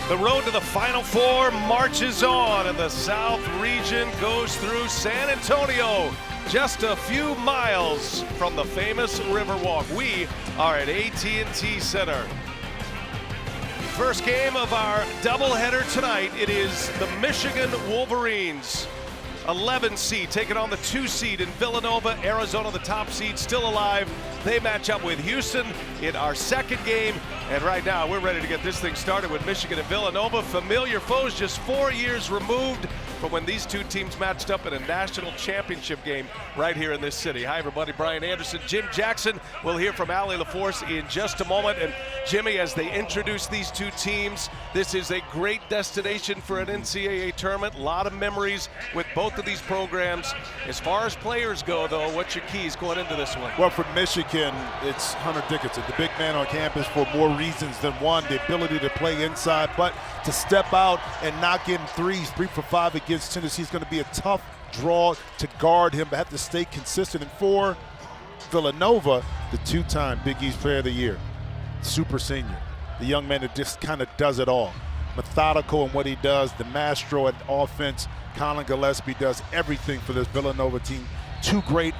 The road to the Final Four marches on, and the South region goes through San Antonio, just a few miles from the famous Riverwalk. We are at AT&T Center. First game of our doubleheader tonight, it is the Michigan Wolverines. 11 seed taking on the 2 seed in Villanova. Arizona, the top seed, still alive. They match up with Houston in our second game. And right now, we're ready to get this thing started with Michigan and Villanova. Familiar foes, just 4 years removed from when these two teams matched up in a national championship game right here in this city. Hi, everybody. Brian Anderson, Jim Jackson. We'll hear from Allie LaForce in just a moment. And Jimmy, as they introduce these two teams, this is a great destination for an NCAA tournament. A lot of memories with both of these programs. As far as players go, though, what's your keys going into this one? Well, for Michigan, it's Hunter Dickinson, the big man on campus for more reasons than one. The ability to play inside, but to step out and knock in threes, 3 for 5 against Tennessee is going to be a tough draw to guard him, but have to stay consistent. And for Villanova, the 2-time Big East Player of the Year, super senior, the young man that just kind of does it all. Methodical in what he does, the maestro at offense. Colin Gillespie does everything for this Villanova team. 2 great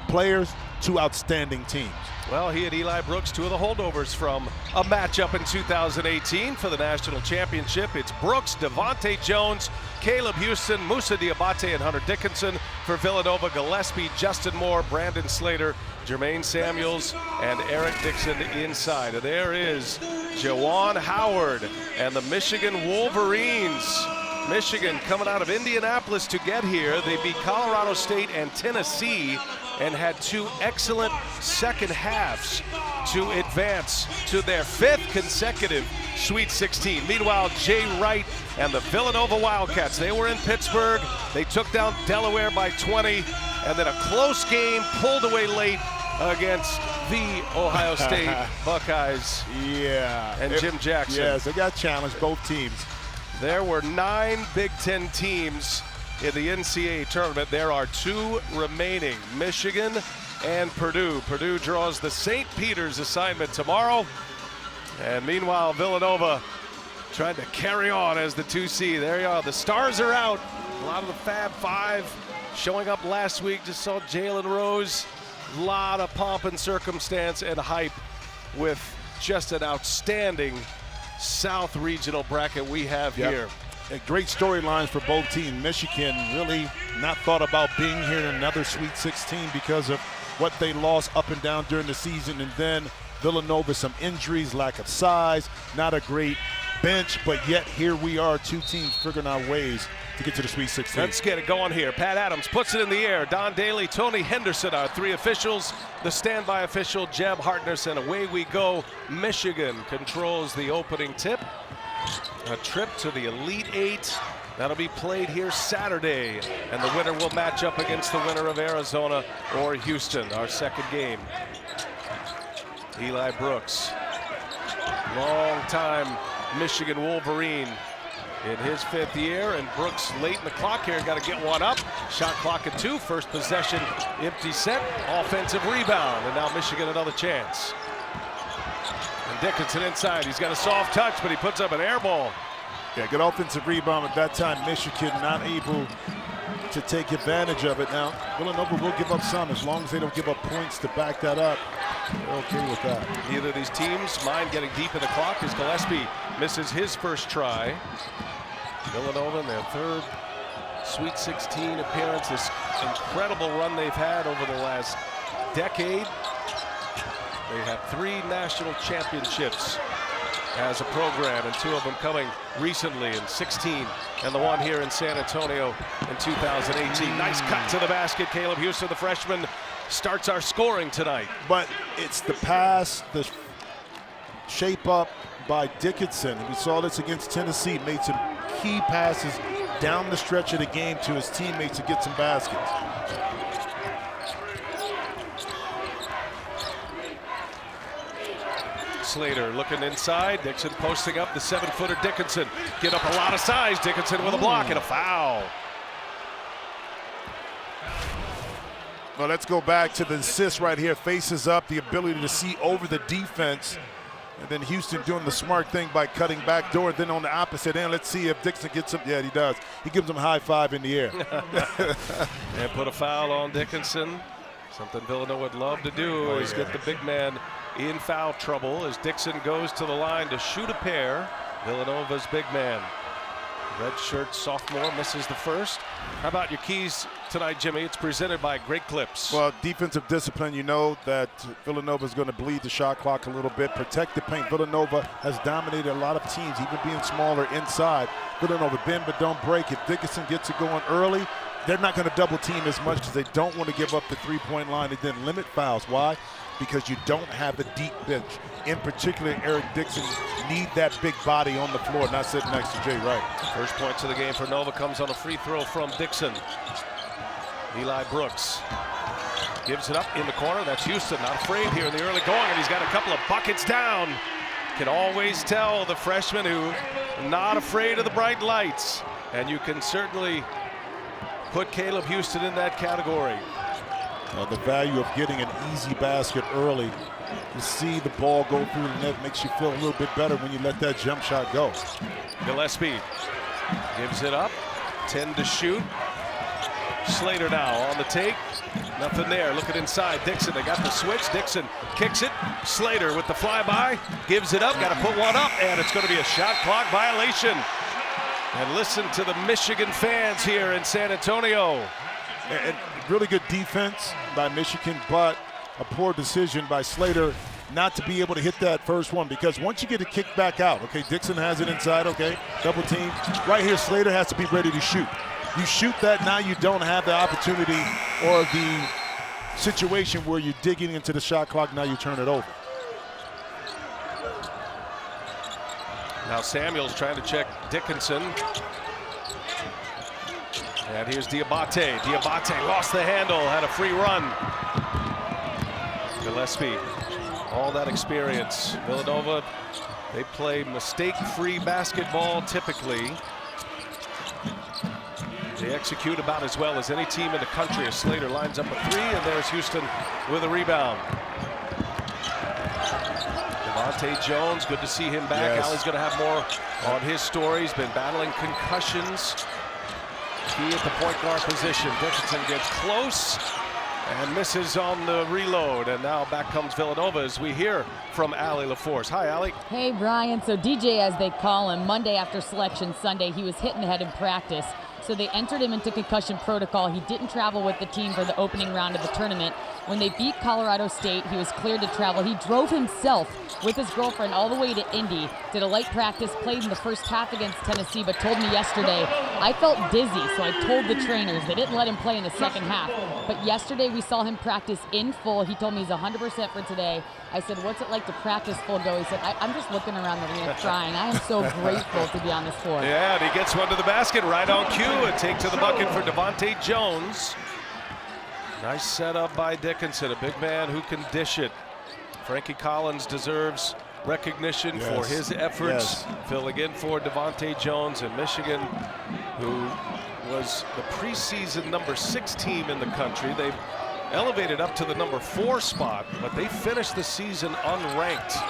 players, 2 outstanding teams. Well, he and Eli Brooks, 2 of the holdovers from a matchup in 2018 for the national championship. It's Brooks, Devontae Jones, Caleb Houston, Musa Diabate, and Hunter Dickinson. For Villanova, Gillespie, Justin Moore, Brandon Slater, Jermaine Samuels, and Eric Dixon inside. And there is Jawan Howard and the Michigan Wolverines. Michigan coming out of Indianapolis to get here. They beat Colorado State and Tennessee and had 2 excellent second halves to advance to their 5th consecutive Sweet 16. Meanwhile, Jay Wright and the Villanova Wildcats, they were in Pittsburgh. They took down Delaware by 20, and then a close game pulled away late against the Ohio State Buckeyes. Yeah. And Jim Jackson. Yes, they got challenged, both teams. There were 9 Big Ten teams in the NCAA tournament. There are 2 remaining, Michigan and Purdue. Purdue draws the St. Peter's assignment tomorrow. And meanwhile, Villanova trying to carry on as the 2 seed. There you are. The stars are out. A lot of the Fab Five showing up last week. Just saw Jalen Rose. A lot of pomp and circumstance and hype with just an outstanding South Regional bracket we have here. Great storylines for both teams. Michigan really not thought about being here in another Sweet 16 because of what they lost up and down during the season. And then Villanova, some injuries, lack of size, not a great bench, but yet here we are, 2 teams figuring out ways to get to the Sweet 16. Let's get it going here. Pat Adams puts it in the air. Don Daly, Tony Henderson, our 3 officials. The standby official, Jeb Hartness, and away we go. Michigan controls the opening tip. A trip to the Elite 8. That'll be played here Saturday, and the winner will match up against the winner of Arizona or Houston, our second game. Eli Brooks, long-time Michigan Wolverine in his 5th year, and Brooks late in the clock here, got to get one up. Shot clock at 2, first possession, empty set, offensive rebound, and now Michigan another chance. And Dickinson inside, he's got a soft touch, but he puts up an air ball. Yeah, good offensive rebound at that time. Michigan not able to take advantage of it. Now, Villanova will give up some as long as they don't give up points to back that up. They're okay with that. Neither of these teams mind getting deep in the clock as Gillespie misses his first try. Villanova in their 3rd Sweet 16 appearance. This incredible run they've had over the last decade. They have 3 national championships as a program, and 2 of them coming recently in 16, and the one here in San Antonio in 2018. Nice cut to the basket. Caleb Houston, the freshman, starts our scoring tonight. But it's the pass, the shape up by Dickinson. We saw this against Tennessee, made some key passes down the stretch of the game to his teammates to get some baskets. Slater looking inside. Dixon posting up the 7-footer Dickinson. Get up a lot of size. Dickinson with a block and a foul. Well, let's go back to the assist right here. Faces up, the ability to see over the defense And then Houston doing the smart thing by cutting back door. Then on the opposite end, let's see if Dixon gets him. Yeah, he does. He gives him a high five in the air. And put a foul on Dickinson. Something Villanova would love to do is get the big man in foul trouble as Dixon goes to the line to shoot a pair. Villanova's big man. Red shirt sophomore misses the first. How about your keys tonight, Jimmy? It's presented by Great Clips. Well, defensive discipline, you know that Villanova is going to bleed the shot clock a little bit. Protect the paint. Villanova has dominated a lot of teams, even being smaller inside. Villanova bend but don't break. If Dickinson gets it going early, they're not going to double team as much because they don't want to give up the three-point line and then limit fouls. Why? Because you don't have a deep bench. In particular, Eric Dixon need that big body on the floor, not sitting next to Jay Wright. First points of the game for Nova comes on a free throw from Dixon. Eli Brooks gives it up in the corner. That's Houston, not afraid here in the early going, and he's got a couple of buckets down. Can always tell the freshman who not afraid of the bright lights. And you can certainly put Caleb Houston in that category. The value of getting an easy basket early, to see the ball go through the net makes you feel a little bit better when you let that jump shot go. Gillespie gives it up, 10 to shoot. Slater now on the take, nothing there. Looking inside, Dixon, they got the switch. Dixon kicks it, Slater with the flyby, gives it up, got to put one up, and it's going to be a shot clock violation. And listen to the Michigan fans here in San Antonio. And really good defense by Michigan, but a poor decision by Slater not to be able to hit that first one, because once you get it kicked back out, okay, Dixon has it inside, okay, double team. Right here, Slater has to be ready to shoot. You shoot that, now you don't have the opportunity or the situation where you're digging into the shot clock, now you turn it over. Now Samuels trying to check Dickinson. And here's Diabate. Diabate lost the handle, had a free run. Gillespie, all that experience. Villanova, they play mistake-free basketball typically. They execute about as well as any team in the country as Slater lines up a three, and there's Houston with a rebound. Devontae Jones, good to see him back. Yes. Ali's going to have more on his story. He's been battling concussions. Key at the point guard position. Dickinson gets close and misses on the reload. And now back comes Villanova as we hear from Ali LaForce. Hi, Ali. Hey, Brian. So DJ, as they call him, Monday after selection Sunday, he was hit in the head in practice. So they entered him into concussion protocol. He didn't travel with the team for the opening round of the tournament. When they beat Colorado State, he was cleared to travel. He drove himself with his girlfriend all the way to Indy, did a light practice, played in the first half against Tennessee, but told me yesterday, I felt dizzy, so I told the trainers. They didn't let him play in the second half. But yesterday we saw him practice in full. He told me he's 100% for today. I said, what's it like to practice full go? He said, I'm just looking around the arena crying. I am so grateful to be on this floor. Yeah, and he gets one to the basket right on cue. A take to the bucket for Devontae Jones. Nice setup by Dickinson, a big man who can dish it. Frankie Collins deserves recognition for his efforts, filling in for Devontae Jones in Michigan, who was the preseason number 6 team in the country. They've elevated up to the number 4 spot, but they finished the season unranked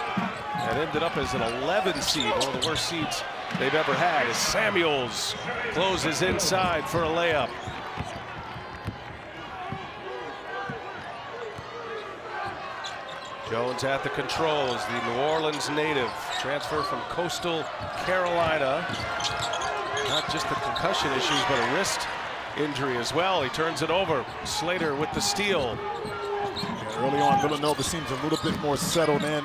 and ended up as an 11 seed, one of the worst seeds they've ever had, as Samuels closes inside for a layup. Jones at the controls, the New Orleans native, transfer from Coastal Carolina. Not just the concussion issues, but a wrist injury as well. He turns it over. Slater with the steal. Early on, Villanova seems a little bit more settled in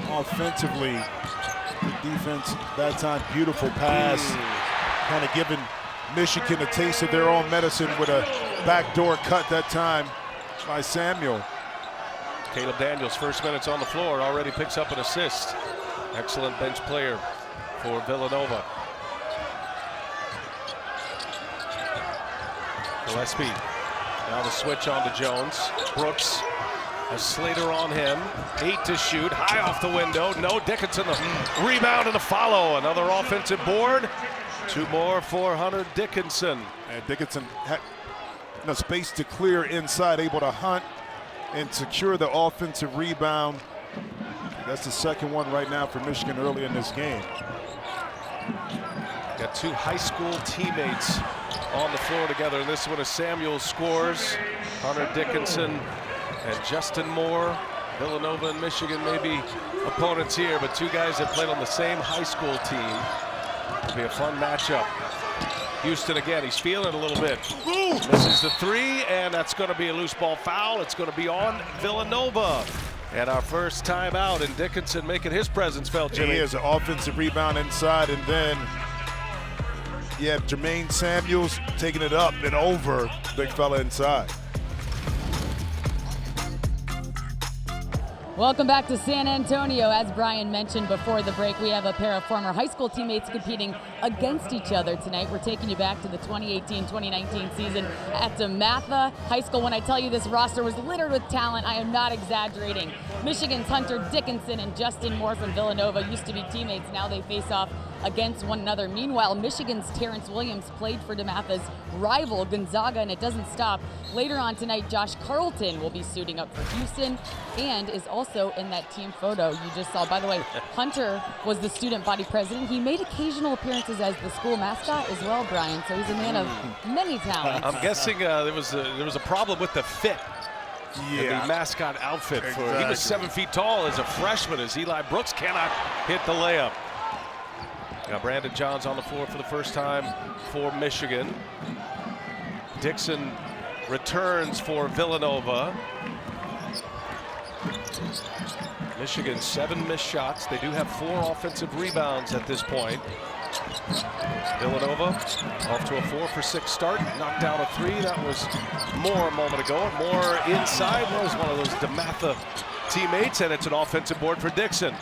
offensively. The defense that time, beautiful pass, kind of giving Michigan a taste of their own medicine with a backdoor cut that time by Samuel. Caleb Daniels, first minutes on the floor, already picks up an assist. Excellent bench player for Villanova. Gillespie, now the switch on to Jones. Brooks has Slater on him. 8 to shoot, high off the window. No, Dickinson, the rebound and the follow. Another offensive board. 2 more for Hunter Dickinson. And Dickinson had no space to clear inside, able to hunt and secure the offensive rebound. That's the second one right now for Michigan early in this game. Got two high school teammates on the floor together. And this one is Samuel scores. Hunter Dickinson and Justin Moore. Villanova and Michigan may be opponents here, but two guys that played on the same high school team. It'll be a fun matchup. Houston again, he's feeling it a little bit. Misses the three, and that's going to be a loose ball foul. It's going to be on Villanova. And our first timeout, and Dickinson making his presence felt, Jimmy. He has an offensive rebound inside, and then you have Jermaine Samuels taking it up and over, big fella inside. Welcome back to San Antonio. As Brian mentioned before the break, we have a pair of former high school teammates competing against each other tonight. We're taking you back to the 2018-2019 season at DeMatha High School. When I tell you this roster was littered with talent, I am not exaggerating. Michigan's Hunter Dickinson and Justin Moore from Villanova used to be teammates. Now they face off against one another. Meanwhile, Michigan's Terrence Williams played for DeMatha's rival Gonzaga, and it doesn't stop. Later on tonight, Josh Carlton will be suiting up for Houston and is also in that team photo you just saw. By the way, Hunter was the student body president. He made occasional appearances as the school mascot as well, Brian, so he's a man of many talents. I'm guessing there was a problem with the fit. Yeah. The mascot outfit. Exactly. He was 7 feet tall as a freshman, as Eli Brooks cannot hit the layup. Now Brandon Johns on the floor for the first time for Michigan. Dixon returns for Villanova. Michigan 7 missed shots. They do have 4 offensive rebounds at this point. Villanova off to a 4 for 6 start. Knocked down a 3. That was Moore a moment ago. Moore inside was one of those DeMatha teammates, and it's an offensive board for Dixon.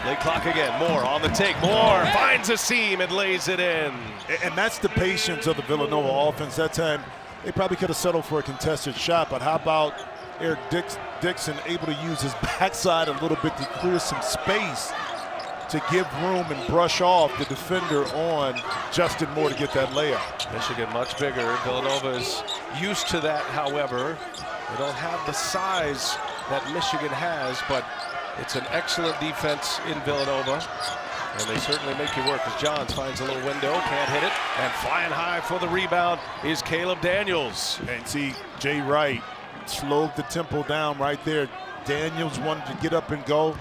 Late clock again. Moore on the take. Moore finds a seam and lays it in. And that's the patience of the Villanova offense. That time, they probably could have settled for a contested shot, but how about Eric Dixon able to use his backside a little bit to clear some space to give room and brush off the defender on Justin Moore to get that layup. Michigan much bigger. Villanova is used to that, however. They don't have the size that Michigan has, but it's an excellent defense in Villanova, and they certainly make you work as Johns finds a little window, can't hit it, and flying high for the rebound is Caleb Daniels. And see, Jay Wright slowed the tempo down right there. Daniels wanted to get up and go.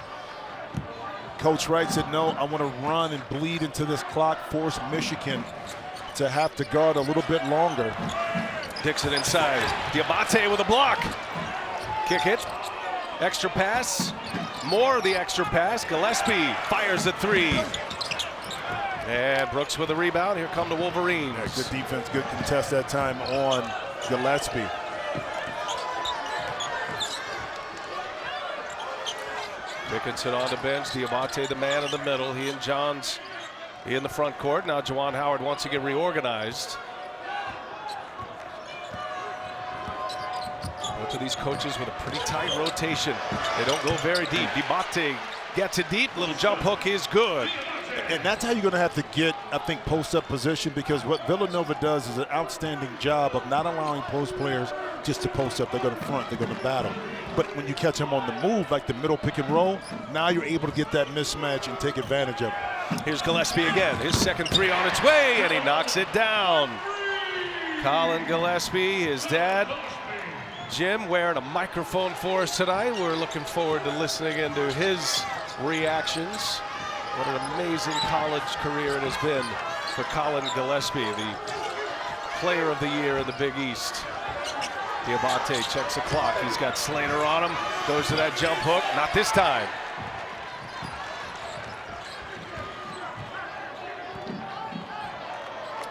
Coach Wright said, no, I want to run and bleed into this clock, force Michigan to have to guard a little bit longer. Dixon inside, Diabate with a block. Kick it, extra pass, Moore the extra pass. Gillespie fires a 3. And Brooks with a rebound. Here come the Wolverines. Yeah, good defense, good contest that time on Gillespie. Dickinson on the bench. Diabate the man in the middle. He and Johns in the front court. Now Juwan Howard wants to get reorganized. Both of these coaches with a pretty tight rotation. They don't go very deep. Diabate gets it deep. Little jump hook is good. And that's how you're going to have to get, I think, post-up position, because what Villanova does is an outstanding job of not allowing post players just to post up. They're going to front, they're going to battle. But when you catch them on the move, like the middle pick and roll, now you're able to get that mismatch and take advantage of it. Here's Gillespie again. His second 3 on its way, and he knocks it down. Colin Gillespie, his dad, Jim, wearing a microphone for us tonight. We're looking forward to listening into his reactions. What an amazing college career it has been for Colin Gillespie, the player of the year in the Big East. Diabate checks the clock. He's got Slater on him. Goes to that jump hook. Not this time.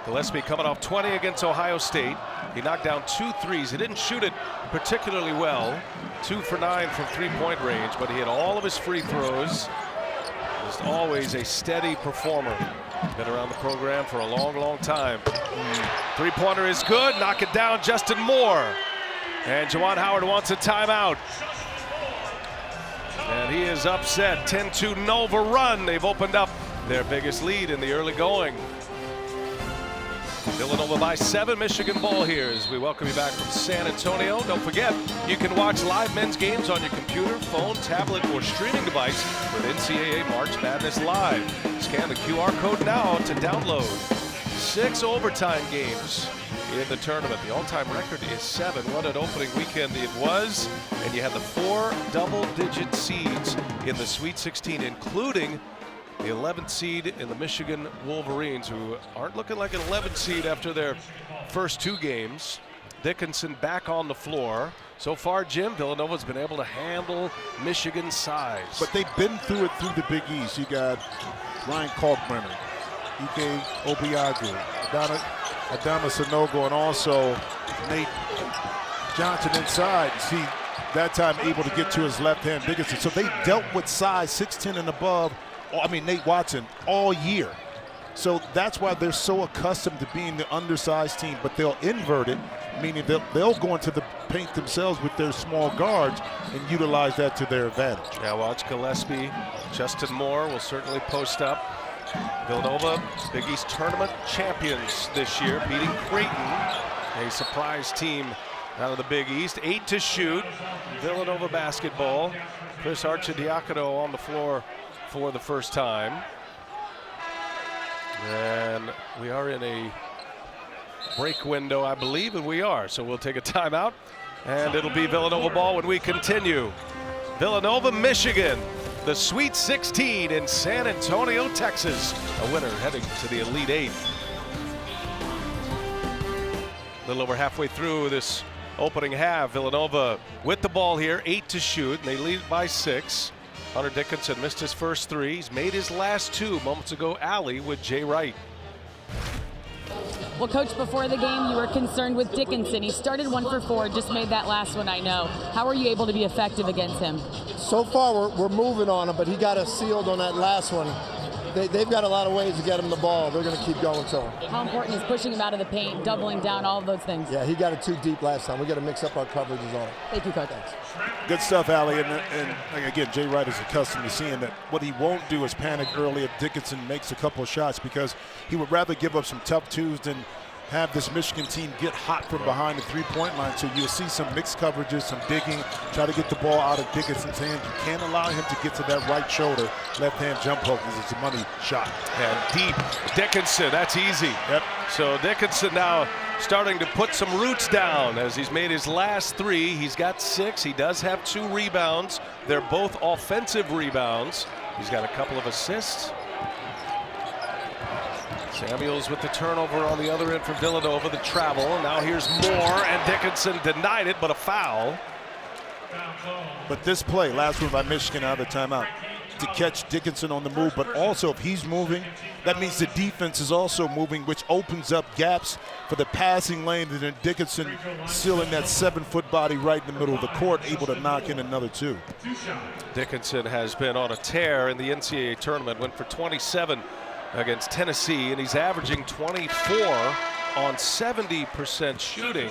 Gillespie coming off 20 against Ohio State. He knocked down 2 threes. He didn't shoot it particularly well. 2 for 9 from three-point range, but he had all of his free throws. Just always a steady performer. Been around the program for a long, long time. Three-pointer is good. Knock it down, Justin Moore. And Juwan Howard wants a timeout. And he is upset. 10-2 Nova run. They've opened up their biggest lead in the early going. Villanova by 7, Michigan ball here as we welcome you back from San Antonio. Don't forget, you can watch live men's games on your computer, phone, tablet, or streaming device with NCAA March Madness Live. Scan the QR code now to download. 6 overtime games in the tournament. The all-time record is 7. What an opening weekend it was. And you had the 4 double-digit seeds in the Sweet 16, including the 11th seed in the Michigan Wolverines, who aren't looking like an 11th seed after their first 2 games. Dickinson back on the floor. So far, Jim, Villanova's been able to handle Michigan's size. But they've been through it through the Big East. You got Ryan Kalkbrenner, Ike Obiagwu, Adama Sanogo, and also Nate Johnson inside. See, that time able to get to his left-hand Dickinson. So they dealt with size 6'10 and above, Nate Watson, all year. So that's why they're so accustomed to being the undersized team, but they'll invert it, meaning they'll go into the paint themselves with their small guards and utilize that to their advantage. Yeah, watch Gillespie. Justin Moore will certainly post up. Villanova, Big East tournament champions this year, beating Creighton, a surprise team out of the Big East. 8 to shoot. Villanova basketball. Chris Arcidiacono on the floor for the first time. And we are in a break window, I believe, and we are. So we'll take a timeout, and it'll be Villanova ball when we continue. Villanova, Michigan, the Sweet 16 in San Antonio, Texas. A winner heading to the Elite 8. A little over halfway through this opening half. Villanova with the ball here, 8 to shoot, and they lead by 6. Hunter Dickinson missed his first 3. He's made his last 2 moments ago, alley with Jay Wright. Well, Coach, before the game, you were concerned with Dickinson. He started 1 for 4, just made that last one, I know. How are you able to be effective against him? So far, we're moving on him, but he got us sealed on that last one. They've got a lot of ways to get him the ball. They're going to keep going to him. How important is pushing him out of the paint, doubling down, all of those things? Yeah, he got it too deep last time. We got to mix up our coverages on it. Thank you, Coach. Thanks. Good stuff, Allie. And again, Jay Wright is accustomed to seeing that what he won't do is panic early if Dickinson makes a couple of shots, because he would rather give up some tough 2s than have this Michigan team get hot from behind the three-point line. So you'll see some mixed coverages, some digging, try to get the ball out of Dickinson's hands. You can't allow him to get to that right shoulder, left-hand jump hook, because it's a money shot. And deep, Dickinson, that's easy. Yep. So Dickinson now starting to put some roots down as he's made his last 3. He's got 6. He does have 2 rebounds. They're both offensive rebounds. He's got a couple of assists. Samuels with the turnover on the other end for Villanova, the travel. Now here's Moore, and Dickinson denied it, but a foul. But this play, last one by Michigan out of the timeout, to catch Dickinson on the move, but also if he's moving, that means the defense is also moving, which opens up gaps for the passing lane, and then Dickinson sealing that 7-foot body right in the middle of the court, able to knock in another 2. Dickinson has been on a tear in the NCAA tournament, went for 27 against Tennessee, and he's averaging 24 on 70% shooting,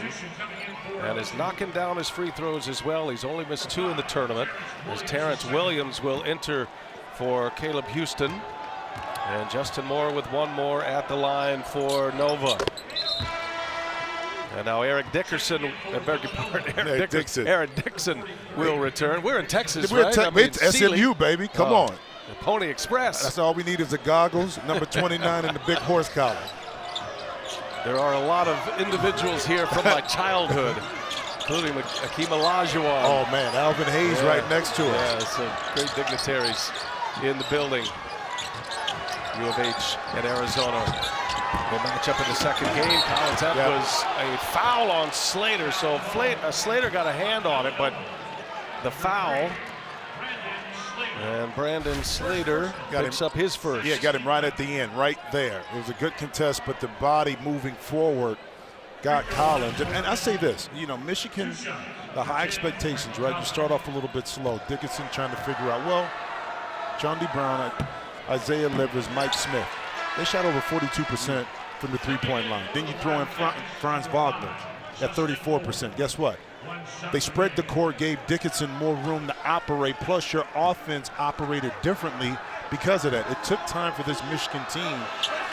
and is knocking down his free throws as well. He's only missed 2 in the tournament, as Terrence Williams will enter for Caleb Houston, and Justin Moore with 1 more at the line for Nova. And now Eric Dickerson, Aaron Dixon will return. We're in Texas, right? It's SMU, baby. Come on. The Pony Express. That's all we need is the goggles, number 29, and the big horse collar. There are a lot of individuals here from my childhood, including Akeem Olajuwon. Oh, man, Alvin Hayes right next to us. Yeah, some great dignitaries in the building. U of H and Arizona will match up in the second game. Collins, that was a foul on Slater, so Slater got a hand on it, but the foul. And Brandon Slater picks up his first. Yeah, got him right at the end, right there. It was a good contest, but the body moving forward got Collins. And I say this, Michigan, the high expectations, right? You start off a little bit slow. Dickinson trying to figure out, well, John D. Brown, Isaiah Livers, Mike Smith, they shot over 42% from the three-point line. Then you throw in Franz Wagner at 34%. Guess what? They spread the court, gave Dickinson more room to operate, plus your offense operated differently because of that. It took time for this Michigan team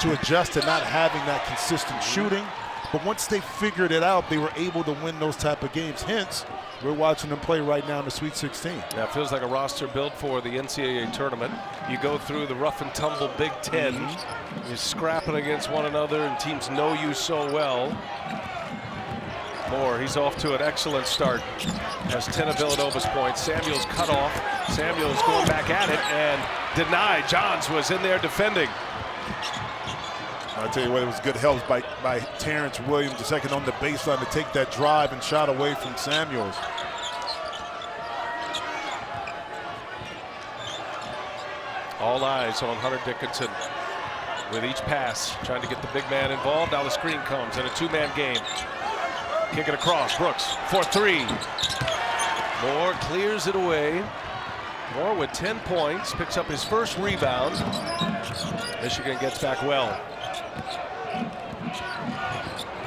to adjust to not having that consistent shooting. But once they figured it out, they were able to win those type of games. Hence, we're watching them play right now in the Sweet 16. Yeah, it feels like a roster built for the NCAA tournament. You go through the rough and tumble Big Ten. You're scrapping against one another, and teams know you so well. Moore, he's off to an excellent start. Has 10 of Villanova's points. Samuels cut off. Samuels going back at it and denied. Johns was in there defending. I'll tell you what, it was good help by Terrence Williams, the second on the baseline, to take that drive and shot away from Samuels. All eyes on Hunter Dickinson with each pass, trying to get the big man involved. Now the screen comes in a two-man game. Kick it across, Brooks for three. Moore clears it away. Moore with 10 points, picks up his first rebound. Michigan gets back well.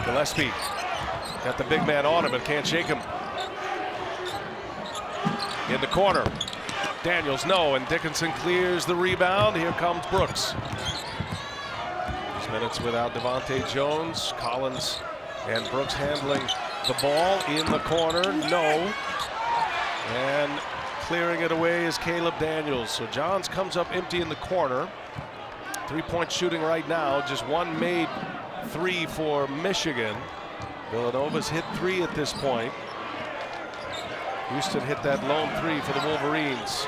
Gillespie got the big man on him but can't shake him. In the corner. Daniels, no, and Dickinson clears the rebound. Here comes Brooks. 6 minutes without Devontae Jones. Collins and Brooks handling the ball in the corner. No. And clearing it away is Caleb Daniels. So Johns comes up empty in the corner. 3-point shooting right now. Just one made three for Michigan. Villanova's hit 3 at this point. Houston hit that lone 3 for the Wolverines.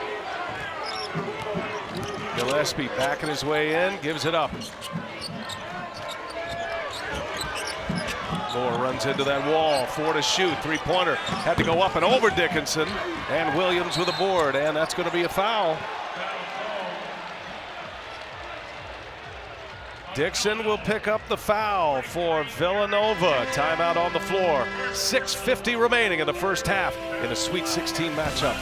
Gillespie backing his way in, gives it up. Moore runs into that wall, 4 to shoot, 3-pointer. Had to go up and over Dickinson, and Williams with a board, and that's going to be a foul. Dixon will pick up the foul for Villanova. Timeout on the floor. 6:50 remaining in the first half in a Sweet 16 matchup.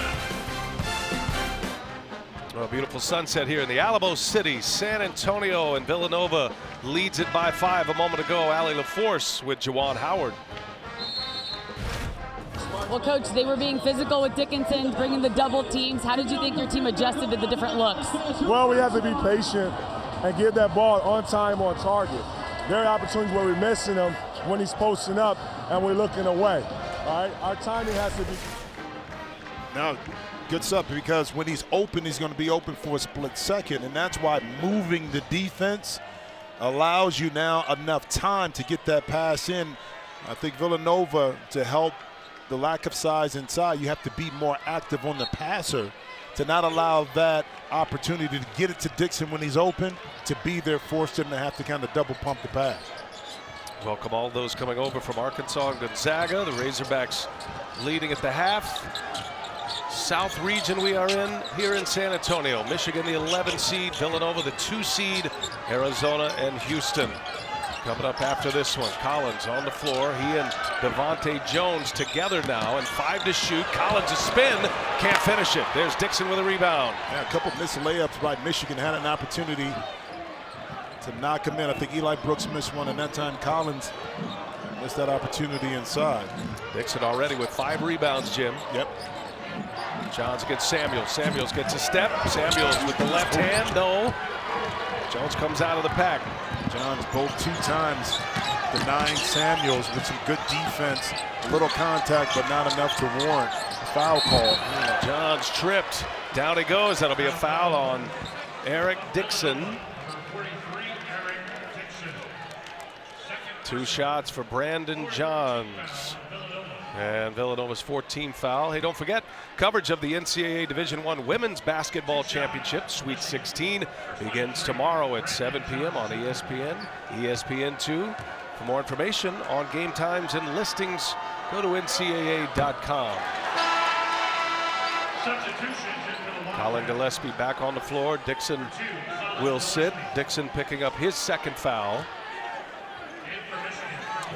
A beautiful sunset here in the Alamo City. San Antonio, and Villanova leads it by 5 a moment ago. Allie LaForce with Juwan Howard. Well, Coach, they were being physical with Dickinson, bringing the double teams. How did you think your team adjusted to the different looks? Well, we have to be patient and get that ball on time, on target. There are opportunities where we're missing him when he's posting up and we're looking away. All right, our timing has to be. Now, good stuff, because when he's open, he's going to be open for a split second, and that's why moving the defense allows you now enough time to get that pass in. I think Villanova, to help the lack of size inside, you have to be more active on the passer to not allow that opportunity to get it to Dixon when he's open, to be there, forced him to have to kind of double pump the pass. Welcome all those coming over from Arkansas and Gonzaga. The Razorbacks leading at the half. South region we are in here in San Antonio. Michigan the 11 seed, Villanova the 2 seed, Arizona and Houston. Coming up after this one, Collins on the floor. He and Devontae Jones together now, and 5 to shoot. Collins a spin, can't finish it. There's Dixon with a rebound. Yeah, a couple missed layups by Michigan, had an opportunity to knock him in. I think Eli Brooks missed one, and that time Collins missed that opportunity inside. Dixon already with 5 rebounds, Jim. Yep. Johns gets Samuels. Samuels gets a step. Samuels with the left hand, no. Jones comes out of the pack. Johns both 2 times denying Samuels with some good defense. Little contact, but not enough to warrant a foul call. Johns tripped. Down he goes. That'll be a foul on Eric Dixon. 2 shots for Brandon Johns. And Villanova's 14th foul. Hey, don't forget, coverage of the NCAA Division I Women's Basketball Championship Sweet 16 begins tomorrow at 7 p.m. on ESPN, ESPN2. For more information on game times and listings, go to ncaa.com. Colin Gillespie back on the floor. Dixon will sit. Dixon picking up his 2nd foul.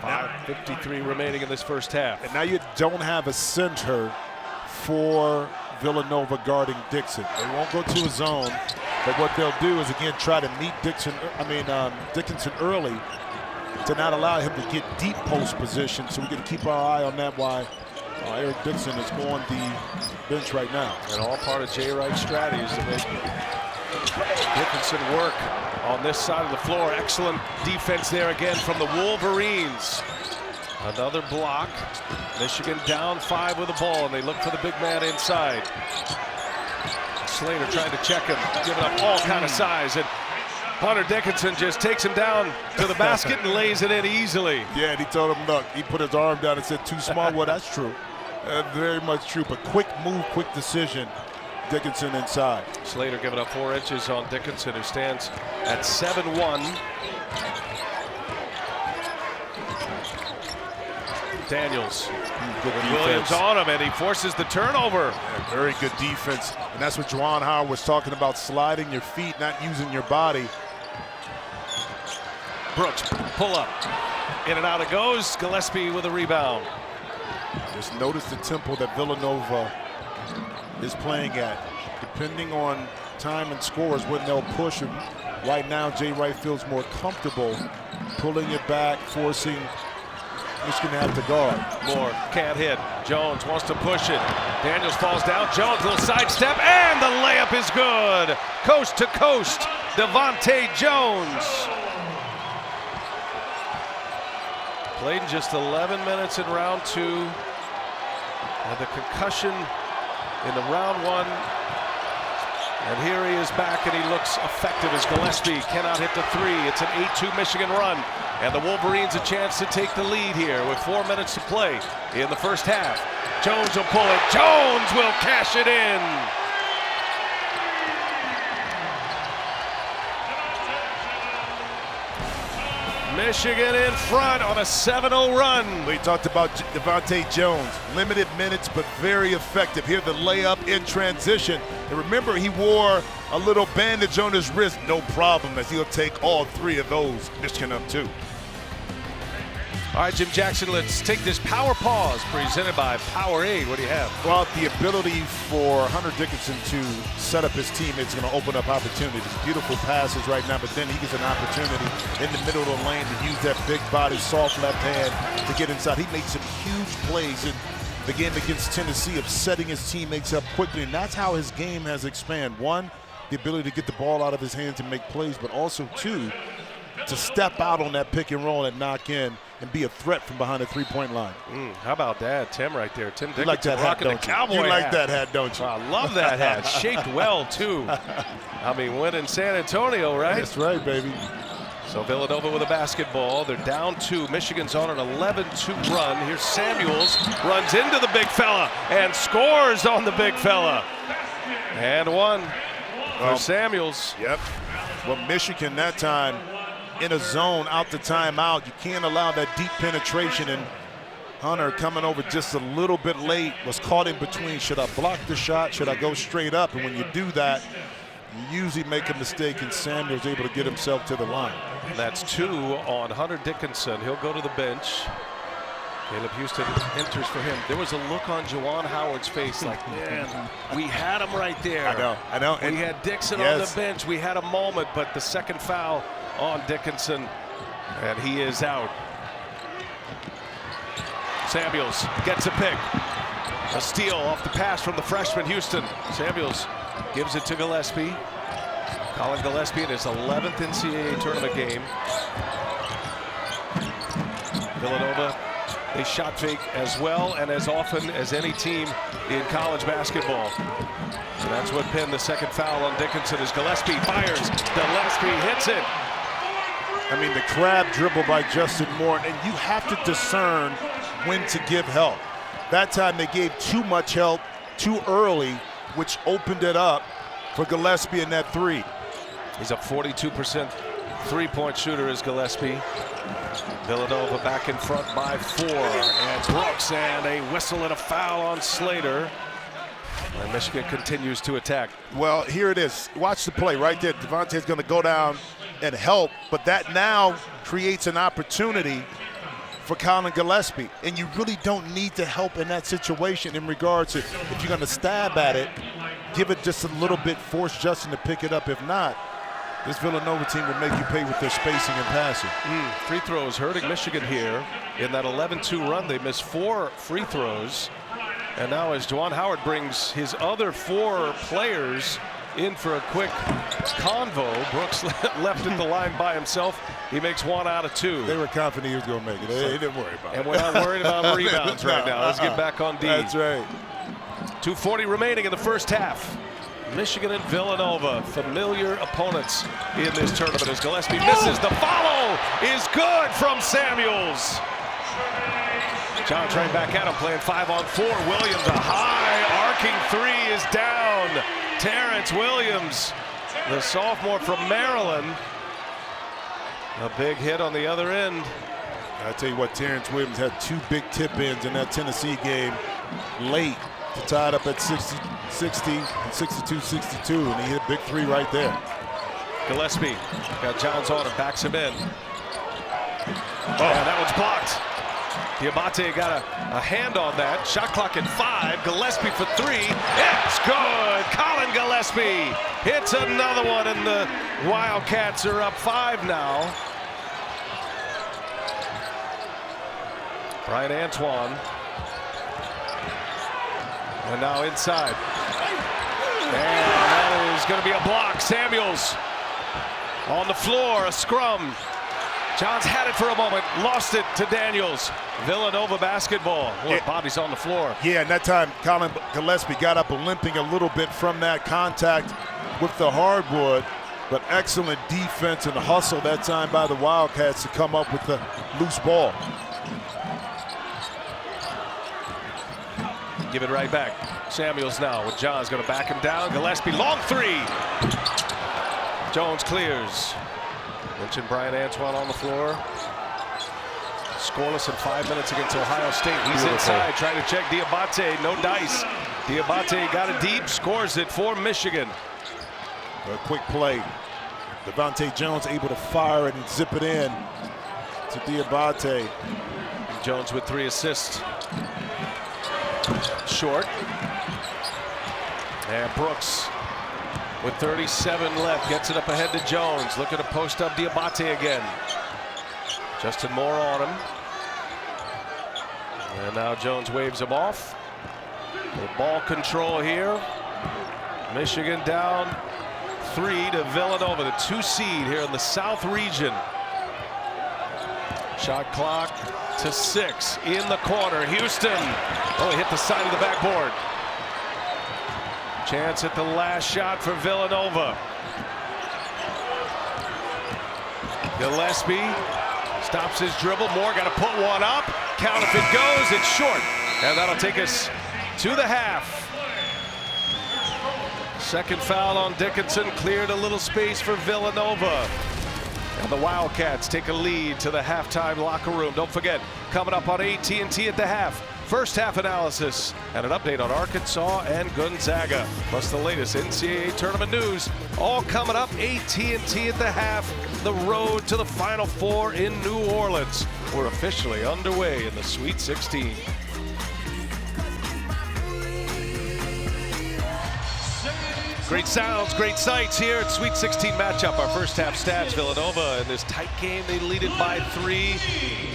5:53 remaining in this first half. And now you don't have a center for Villanova guarding Dixon. They won't go to a zone, but what they'll do is again try to meet Dickinson early to not allow him to get deep post position. So we're going to keep our eye on that. Why Eric Dixon is on the bench right now. And all part of Jay Wright's strategy is to make Dickinson work on this side of the floor. Excellent defense there again from the Wolverines. Another block. Michigan down 5 with the ball, and they look for the big man inside. Slater trying to check him, giving up all kind of size, and Hunter Dickinson just takes him down to the basket and lays it in easily. Yeah, and he told him, look, he put his arm down and said, too small. Well, that's true. Very much true, but quick move, quick decision. Dickinson inside. Slater giving up 4 inches on Dickinson, who stands at 7'1". Daniels. Williams on him, and he forces the turnover. Yeah, very good defense, and that's what Juwan Howard was talking about, sliding your feet, not using your body. Brooks, pull up. In and out it goes. Gillespie with a rebound. Just notice the tempo that Villanova is playing at. Depending on time and scores, when they'll push him. Right now, Jay Wright feels more comfortable pulling it back, forcing Michigan to have to guard. Moore can't hit. Jones wants to push it. Daniels falls down. Jones, little sidestep, and the layup is good. Coast to coast, Devontae Jones. Played just 11 minutes in round 2. Had the concussion in the round 1. And here he is back, and he looks effective as Gillespie cannot hit the 3. It's an 8-2 Michigan run. And the Wolverines a chance to take the lead here with 4 minutes to play in the first half. Jones will pull it. Jones will cash it in. Michigan in front on a 7-0 run. We talked about Devontae Jones. Limited minutes, but very effective. Here the layup in transition. And remember, he wore a little bandage on his wrist. No problem, as he'll take all 3 of those. Michigan up 2. All right, Jim Jackson, let's take this power pause presented by Powerade. What do you have? Well, the ability for Hunter Dickinson to set up his teammates is going to open up opportunities. Beautiful passes right now, but then he gets an opportunity in the middle of the lane to use that big body, soft left hand to get inside. He made some huge plays in the game against Tennessee of setting his teammates up quickly, and that's how his game has expanded. 1, the ability to get the ball out of his hands and make plays, but also 2, to step out on that pick and roll and knock in and be a threat from behind the 3-point line. How about that? Tim right there. Tim Dickinson, you like that hat, rocking don't the you? cowboy You like hat. that hat, don't you? I love that hat. Shaped well, too. I mean, win in San Antonio, right? That's right, baby. So Villanova with a basketball. They're down 2. Michigan's on an 11-2 run. Here's Samuels, runs into the big fella and scores on the big fella. And 1 for Samuels. Yep. Well, Michigan that time in a zone out the timeout. You can't allow that deep penetration, and Hunter coming over just a little bit late, was caught in between. Should I block the shot? Should I go straight up? And when you do that, you usually make a mistake, and Samuel's able to get himself to the line. And that's 2 on Hunter Dickinson. He'll go to the bench. Caleb Houston enters for him. There was a look on Juwan Howard's face like, man, we had him right there. I know. We had Dixon on the bench. We had a moment, but the second foul on Dickinson, and he is out. Samuels gets a pick. A steal off the pass from the freshman Houston. Samuels gives it to Gillespie. Colin Gillespie in his 11th NCAA tournament game. Villanova, they shot fake as well and as often as any team in college basketball. And that's what pinned the second foul on Dickinson as Gillespie fires. Gillespie hits it. I mean, the crab dribble by Justin Moore, and you have to discern when to give help. That time they gave too much help too early, which opened it up for Gillespie in that 3. He's a 42% three-point shooter as Gillespie. Villanova back in front by 4. And Brooks, and a whistle and a foul on Slater. And Michigan continues to attack. Well, here it is. Watch the play right there. Devontae's going to go down and help, but that now creates an opportunity for Colin Gillespie. And you really don't need to help in that situation in regards to if you're going to stab at it, give it just a little bit, force Justin to pick it up. If not, this Villanova team will make you pay with their spacing and passing. Free throws hurting Michigan here. In that 11-2 run, they missed 4 free throws. And now as Juwan Howard brings his other 4 players in for a quick convo. Brooks left at the line by himself. He makes 1 out of 2. They were confident he was going to make it. They didn't worry about it. And we're not worried about rebounds right now. Let's get back on D. That's right. 2:40 remaining in the first half. Michigan and Villanova, familiar opponents in this tournament as Gillespie misses. The follow is good from Samuels. John Train back at him, playing 5-on-4. Williams, a high arcing 3 is down. Terrence Williams, the sophomore from Maryland. A big hit on the other end. I tell you what, Terrence Williams had 2 big tip-ins in that Tennessee game late to tie it up at 60 and 62-62, and he hit a big 3 right there. Gillespie got Johns on and backs him in. And that one's blocked. Diabate got a hand on that. Shot clock at 5. Gillespie for 3. It's good. Colin Gillespie hits another one, and the Wildcats are up 5 now. Brian Antoine. And now inside. And that is going to be a block. Samuels on the floor, a scrum. Johns had it for a moment, lost it to Daniels. Villanova basketball. Boy, Bobby's on the floor. Yeah, and that time Colin Gillespie got up limping a little bit from that contact with the hardwood, but excellent defense and hustle that time by the Wildcats to come up with the loose ball. Give it right back. Samuels now with Johns going to back him down. Gillespie, long 3. Jones clears. Mentioned Brian Antoine on the floor. Scoreless in 5 minutes against Ohio State. He's inside trying to check Diabate. No dice. Diabate got it deep, scores it for Michigan. A quick play. Devontae Jones able to fire it and zip it in to Diabate. Jones with 3 assists. Short. And Brooks with 37 left gets it up ahead to Jones. Looking to post up Diabate again. Justin Moore on him. And now Jones waves him off. The ball control here. Michigan down 3 to Villanova, the 2 seed here in the South region. Shot clock to 6 in the corner. Houston. Oh, he hit the side of the backboard. Chance at the last shot for Villanova. Gillespie stops his dribble. Moore got to put one up. Count if it goes. It's short. And that'll take us to the half. Second foul on Dickinson. Cleared a little space for Villanova. And the Wildcats take a lead to the halftime locker room. Don't forget, coming up on AT&T at the half, first half analysis and an update on Arkansas and Gonzaga, plus the latest NCAA tournament news, all coming up. AT&T at the half, the road to the Final Four in New Orleans. We're officially underway in the Sweet 16. Great sounds, great sights here at Sweet 16 matchup. Our first half stats, Villanova in this tight game, they lead it by 3.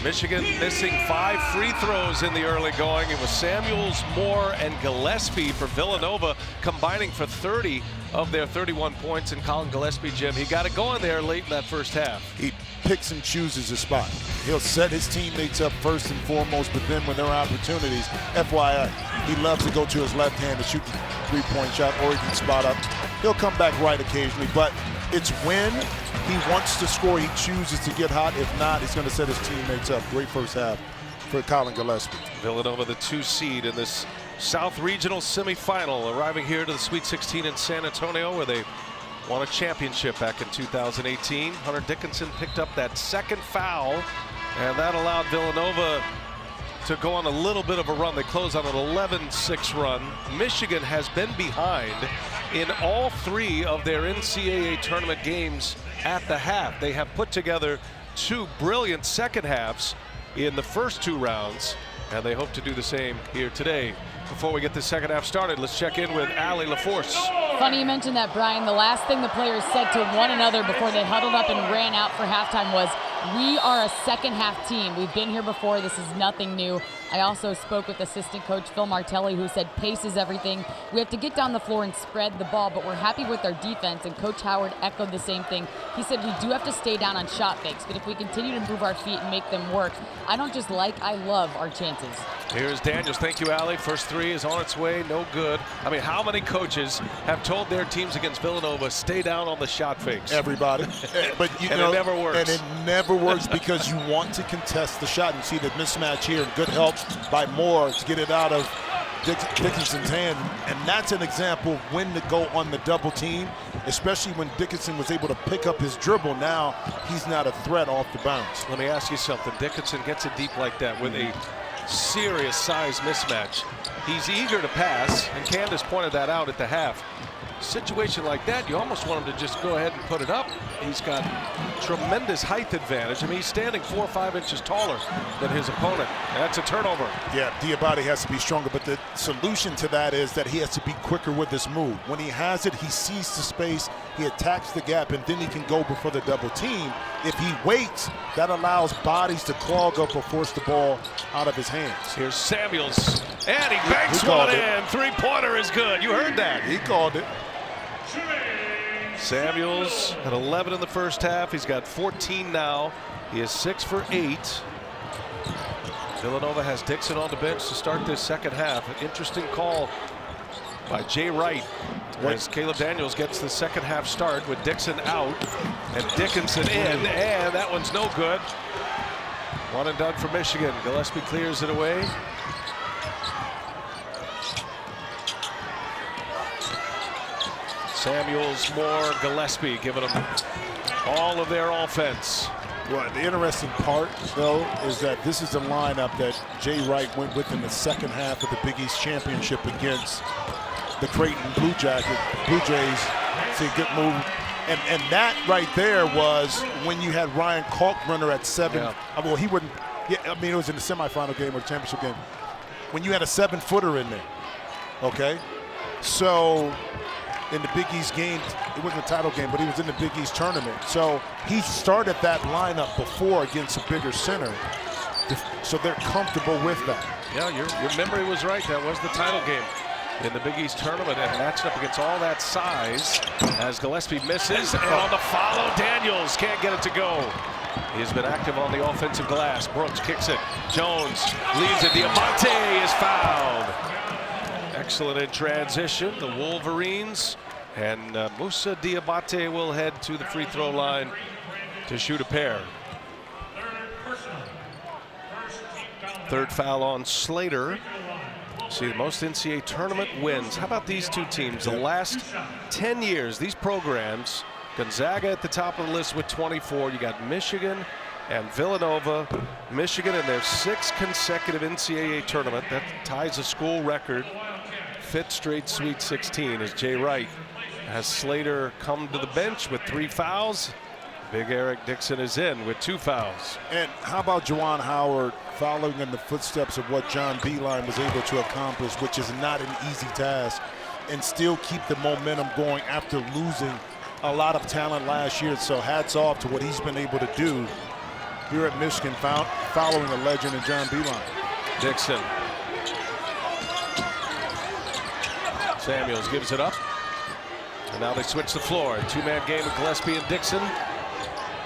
Michigan missing 5 free throws in the early going. It was Samuels, Moore, and Gillespie for Villanova combining for 30 of their 31 points. And Colin Gillespie, Jim, he got it going there late in that first half. He picks and chooses his spot. He'll set his teammates up first and foremost, but then when there are opportunities, FYI, he loves to go to his left hand to shoot the 3-point shot, or he can spot up. He'll come back right occasionally, but it's when he wants to score, he chooses to get hot. If not, he's going to set his teammates up. Great first half for Colin Gillespie. Villanova, the 2 seed in this South Regional semifinal, arriving here to the Sweet 16 in San Antonio, where they won a championship back in 2018. Hunter Dickinson picked up that second foul, and that allowed Villanova to go on a little bit of a run. They closed on an 11-6 run. Michigan has been behind in all 3 of their NCAA tournament games at the half. They have put together 2 brilliant second halves in the first 2 rounds, and they hope to do the same here today. Before we get the second half started, let's check in with Allie LaForce. Funny you mentioned that, Brian. The last thing the players said to one another before they huddled up and ran out for halftime was, "We are a second half team. We've been here before. This is nothing new." I also spoke with assistant coach Phil Martelli, who said pace is everything. We have to get down the floor and spread the ball, but we're happy with our defense, and Coach Howard echoed the same thing. He said we do have to stay down on shot fakes, but if we continue to move our feet and make them work, I don't just like, I love our chances. Here's Daniels. Thank you, Allie. First three is on its way. No good. I mean, how many coaches have told their teams against Villanova, stay down on the shot fakes? Everybody. But it never works. And it never works because you want to contest the shot. And see the mismatch here, and good help by Moore to get it out of Dickinson's hand. And that's an example of when to go on the double team, especially when Dickinson was able to pick up his dribble. Now he's not a threat off the bounce. Let me ask you something. Dickinson gets it deep like that with a serious size mismatch. He's eager to pass, and Candace pointed that out at the half. Situation like that, you almost want him to just go ahead and put it up. He's got tremendous height advantage. I mean, he's standing 4 or 5 inches taller than his opponent. And that's a turnover. Yeah, Diabate has to be stronger, but the solution to that is that he has to be quicker with his move. When he has it, he sees the space, he attacks the gap, and then he can go before the double team. If he waits, that allows bodies to clog up or force the ball out of his hands. Here's Samuels, and he banks one in. Three-pointer is good. You heard that. He called it. Samuels had 11 in the first half. He's got 14 now. He is 6 for 8. Villanova has Dixon on the bench to start this second half. An interesting call by Jay Wright as Caleb Daniels gets the second half start with Dixon out and Dickinson in, and that one's no good. One and done for Michigan. Gillespie clears it away. Samuels, Moore, Gillespie giving them all of their offense. Well, the interesting part, though, is that this is the lineup that Jay Wright went with in the second half of the Big East Championship against the Creighton Blue Jays. See, good move. And that right there was when you had Ryan Kalkbrenner at 7. Yeah. Well, he wouldn't. Yeah, I mean, it was in the semifinal game or the championship game. When you had a 7-footer in there, okay? So in the Big East game, it wasn't a title game, but he was in the Big East tournament. So he started that lineup before against a bigger center. So they're comfortable with that. Yeah, your memory was right. That was the title game in the Big East tournament, and matched up against all that size as Gillespie misses, and on the follow, Daniels can't get it to go. He has been active on the offensive glass. Brooks kicks it. Jones leaves it. Diabate is fouled. Excellent in transition. The Wolverines and Moussa Diabate will head to the free throw line to shoot a pair. Third foul on Slater. See, the most NCAA tournament wins. How about these two teams? The last 10 years, these programs, Gonzaga at the top of the list with 24. You got Michigan and Villanova. Michigan in their 6th consecutive NCAA tournament. That ties a school record. 5th straight Sweet 16 as Jay Wright has Slater come to the bench with 3 fouls. Big Eric Dixon is in with 2 fouls. And how about Juwan Howard following in the footsteps of what John Beilein was able to accomplish, which is not an easy task, and still keep the momentum going after losing a lot of talent last year. So hats off to what he's been able to do here at Michigan, following a legend in John Beilein. Dixon. Samuels gives it up. And now they switch the floor. 2-man game with Gillespie and Dixon.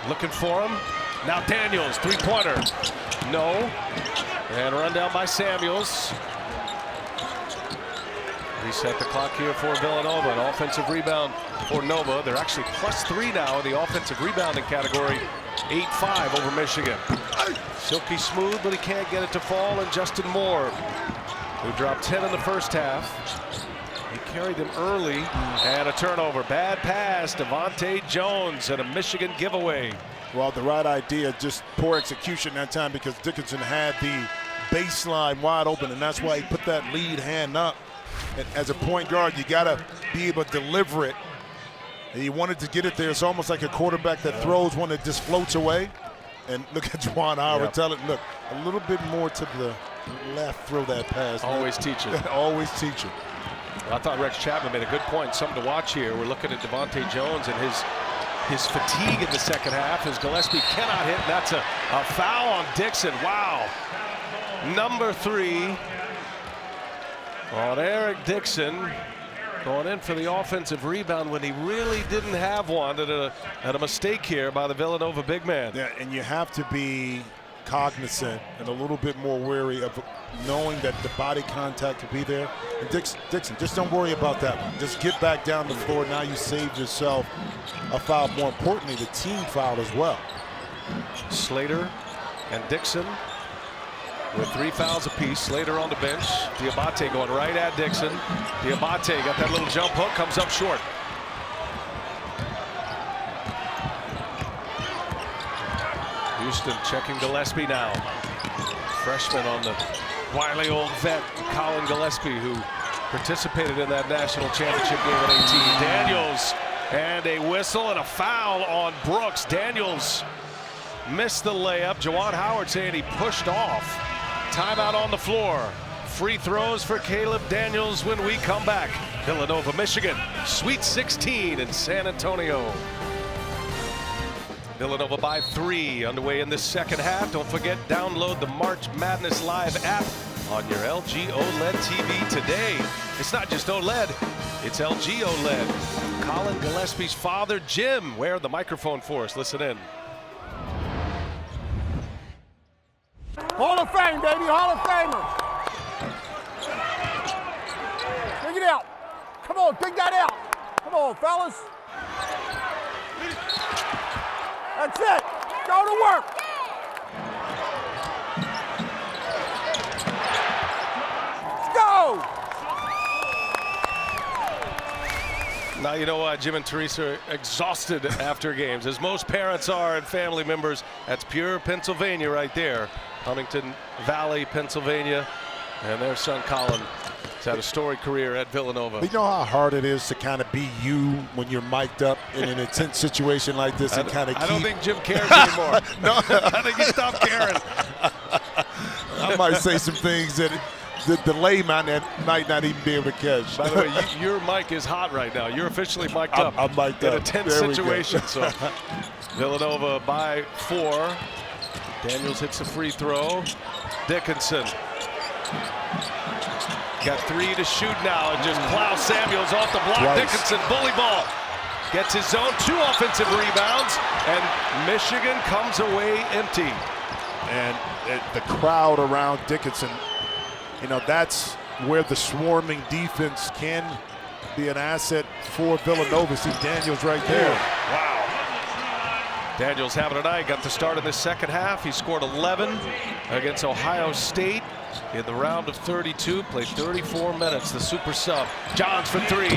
Looking for him. Now Daniels, 3-pointer. No. And run down by Samuels. Reset the clock here for Villanova. An offensive rebound for Nova. They're actually +3 now in the offensive rebounding category. 8-5 over Michigan. Silky smooth, but he can't get it to fall. And Justin Moore, who dropped 10 in the first half. He carried them early, and a turnover. Bad pass, Devontae Jones, and a Michigan giveaway. Well, the right idea, just poor execution that time because Dickinson had the baseline wide open, and that's why he put that lead hand up. And as a point guard, you got to be able to deliver it. And he wanted to get it there. It's almost like a quarterback that throws one that just floats away. And look at Juwan Howard telling, look, a little bit more to the left, throw that pass. Always teaching. Always teaching. Well, I thought Rex Chapman made a good point. Something to watch here. We're looking at Devontae Jones and his fatigue in the second half as Gillespie cannot hit. And that's a foul on Dixon. Wow. number 3 on Eric Dixon, going in for the offensive rebound when he really didn't have one, at a mistake here by the Villanova big man. Yeah, and you have to be cognizant and a little bit more wary of knowing that the body contact will be there. And Dixon, just don't worry about that one. Just get back down the floor. Now you saved yourself a foul. More importantly, the team foul as well. Slater and Dixon with 3 fouls apiece. Slater on the bench. Diabate going right at Dixon. Diabate got that little jump hook, comes up short. Houston checking Gillespie now. Freshman on the wily old vet, Colin Gillespie, who participated in that national championship game at 18. Daniels, and a whistle and a foul on Brooks. Daniels missed the layup. Juwan Howard saying he pushed off. Timeout on the floor. Free throws for Caleb Daniels when we come back. Villanova, Michigan, Sweet 16 in San Antonio. Villanova by 3 underway in this second half. Don't forget, download the March Madness Live app on your LG OLED TV today. It's not just OLED, it's LG OLED. Colin Gillespie's father, Jim, wear the microphone for us. Listen in. Hall of Fame, baby, Hall of Famer. Dig it out. Come on, dig that out. Come on, fellas. That's it. Go to work. Let's go. Now, you know what? Jim and Teresa are exhausted after games, as most parents are and family members. That's pure Pennsylvania right there. Huntington Valley, Pennsylvania. And their son, Colin, has had a storied career at Villanova. You know how hard it is to kind of be you when you're mic'd up in an intense situation like this and kind of keep... I don't think Jim cares anymore. No, I think he stopped caring. I might say some things that the delay might not even be able to catch. By the way, your mic is hot right now. You're officially mic'd up. I'm mic'd up. In a tense situation. So Villanova by 4. Daniels hits a free throw. Dickinson got 3 to shoot now and just plows Samuels off the block. Twice. Dickinson, bully ball. Gets his own 2 offensive rebounds, and Michigan comes away empty. And the crowd around Dickinson, you know, that's where the swarming defense can be an asset for Villanova. See Daniels right there. Wow. Daniels having a night. Got the start of the second half. He scored 11 against Ohio State in the round of 32. Played 34 minutes. The super sub. Johns for 3.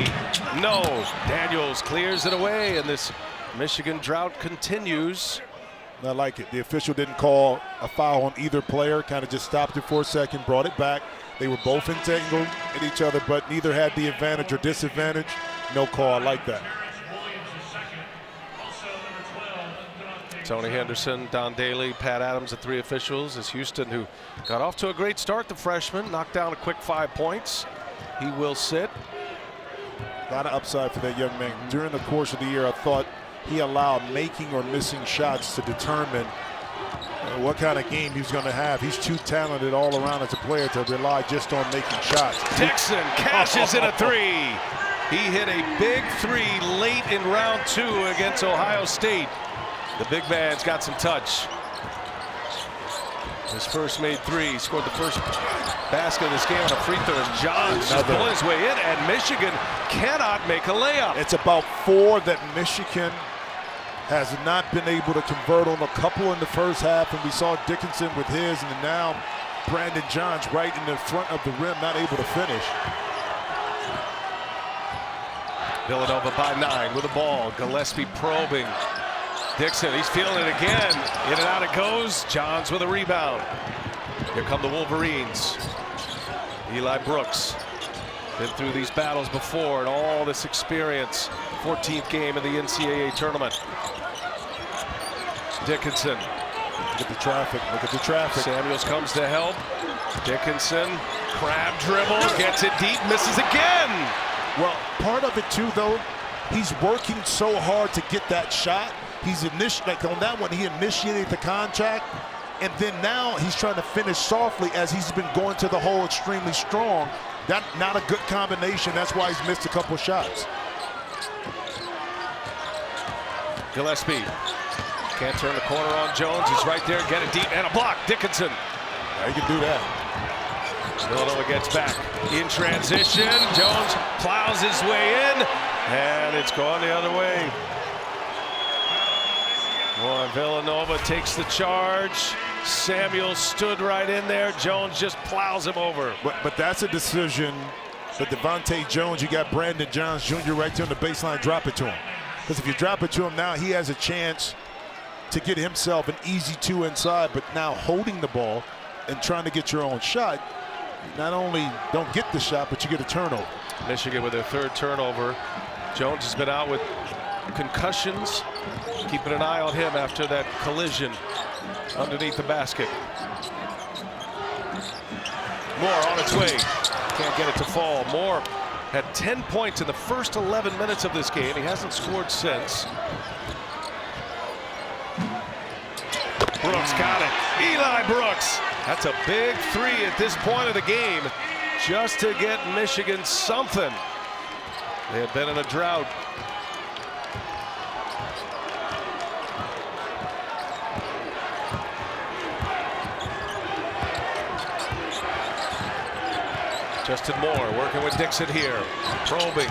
No. Daniels clears it away, and this Michigan drought continues. I like it. The official didn't call a foul on either player. Kind of just stopped it for a second, brought it back. They were both entangled in each other, but neither had the advantage or disadvantage. No call. I like that. Tony Henderson, Don Daly, Pat Adams, the 3 officials. As Houston, who got off to a great start, the freshman, knocked down a quick 5 points. He will sit. A lot of upside for that young man. During the course of the year, I thought he allowed making or missing shots to determine what kind of game he's going to have. He's too talented all around as a player to rely just on making shots. Dixon cashes in a 3. He hit a big 3 late in round 2 against Ohio State. The big man's got some touch. His first made 3. He scored the first basket of this game on a free throw. And Johns just pulling his way in, and Michigan cannot make a layup. It's about 4 that Michigan has not been able to convert on. A couple in the first half, and we saw Dickinson with his, and now Brandon Johns right in the front of the rim, not able to finish. Villanova by 9 with the ball. Gillespie probing. Dixon, he's feeling it again. In and out it goes. Johns with a rebound. Here come the Wolverines. Eli Brooks. Been through these battles before and all this experience. 14th game of the NCAA tournament. Dickinson. Look at the traffic. Look at the traffic. Samuels comes to help. Dickinson. Crab dribble. Gets it deep. Misses again. Well, part of it too, though, he's working so hard to get that shot. He's like on that one, he initiated the contact, And then now he's trying to finish softly as he's been going to the hole extremely strong. That's not a good combination. That's why he's missed a couple shots. Gillespie can't turn the corner on Jones. He's right there, get it deep, and a block. Dickinson. Yeah, he can do that. Villanova gets back in transition. Jones plows his way in, and it's gone the other way. Boy, Villanova takes the charge. Samuel stood right in there. Jones just plows him over. But that's a decision that Devontae Jones, you got Brandon Johns Jr. right there on the baseline, drop it to him. Because if you drop it to him now, he has a chance to get himself an easy 2 inside, but now holding the ball and trying to get your own shot, not only don't get the shot, but you get a turnover. Michigan with their 3rd turnover. Jones has been out with concussions. Keeping an eye on him after that collision underneath the basket. Moore on its way. Can't get it to fall. Moore had 10 points in the first 11 minutes of this game. He hasn't scored since. Brooks got it. Eli Brooks. That's a big 3 at this point of the game, just to get Michigan something. They had been in a drought. Justin Moore working with Dixon here, probing.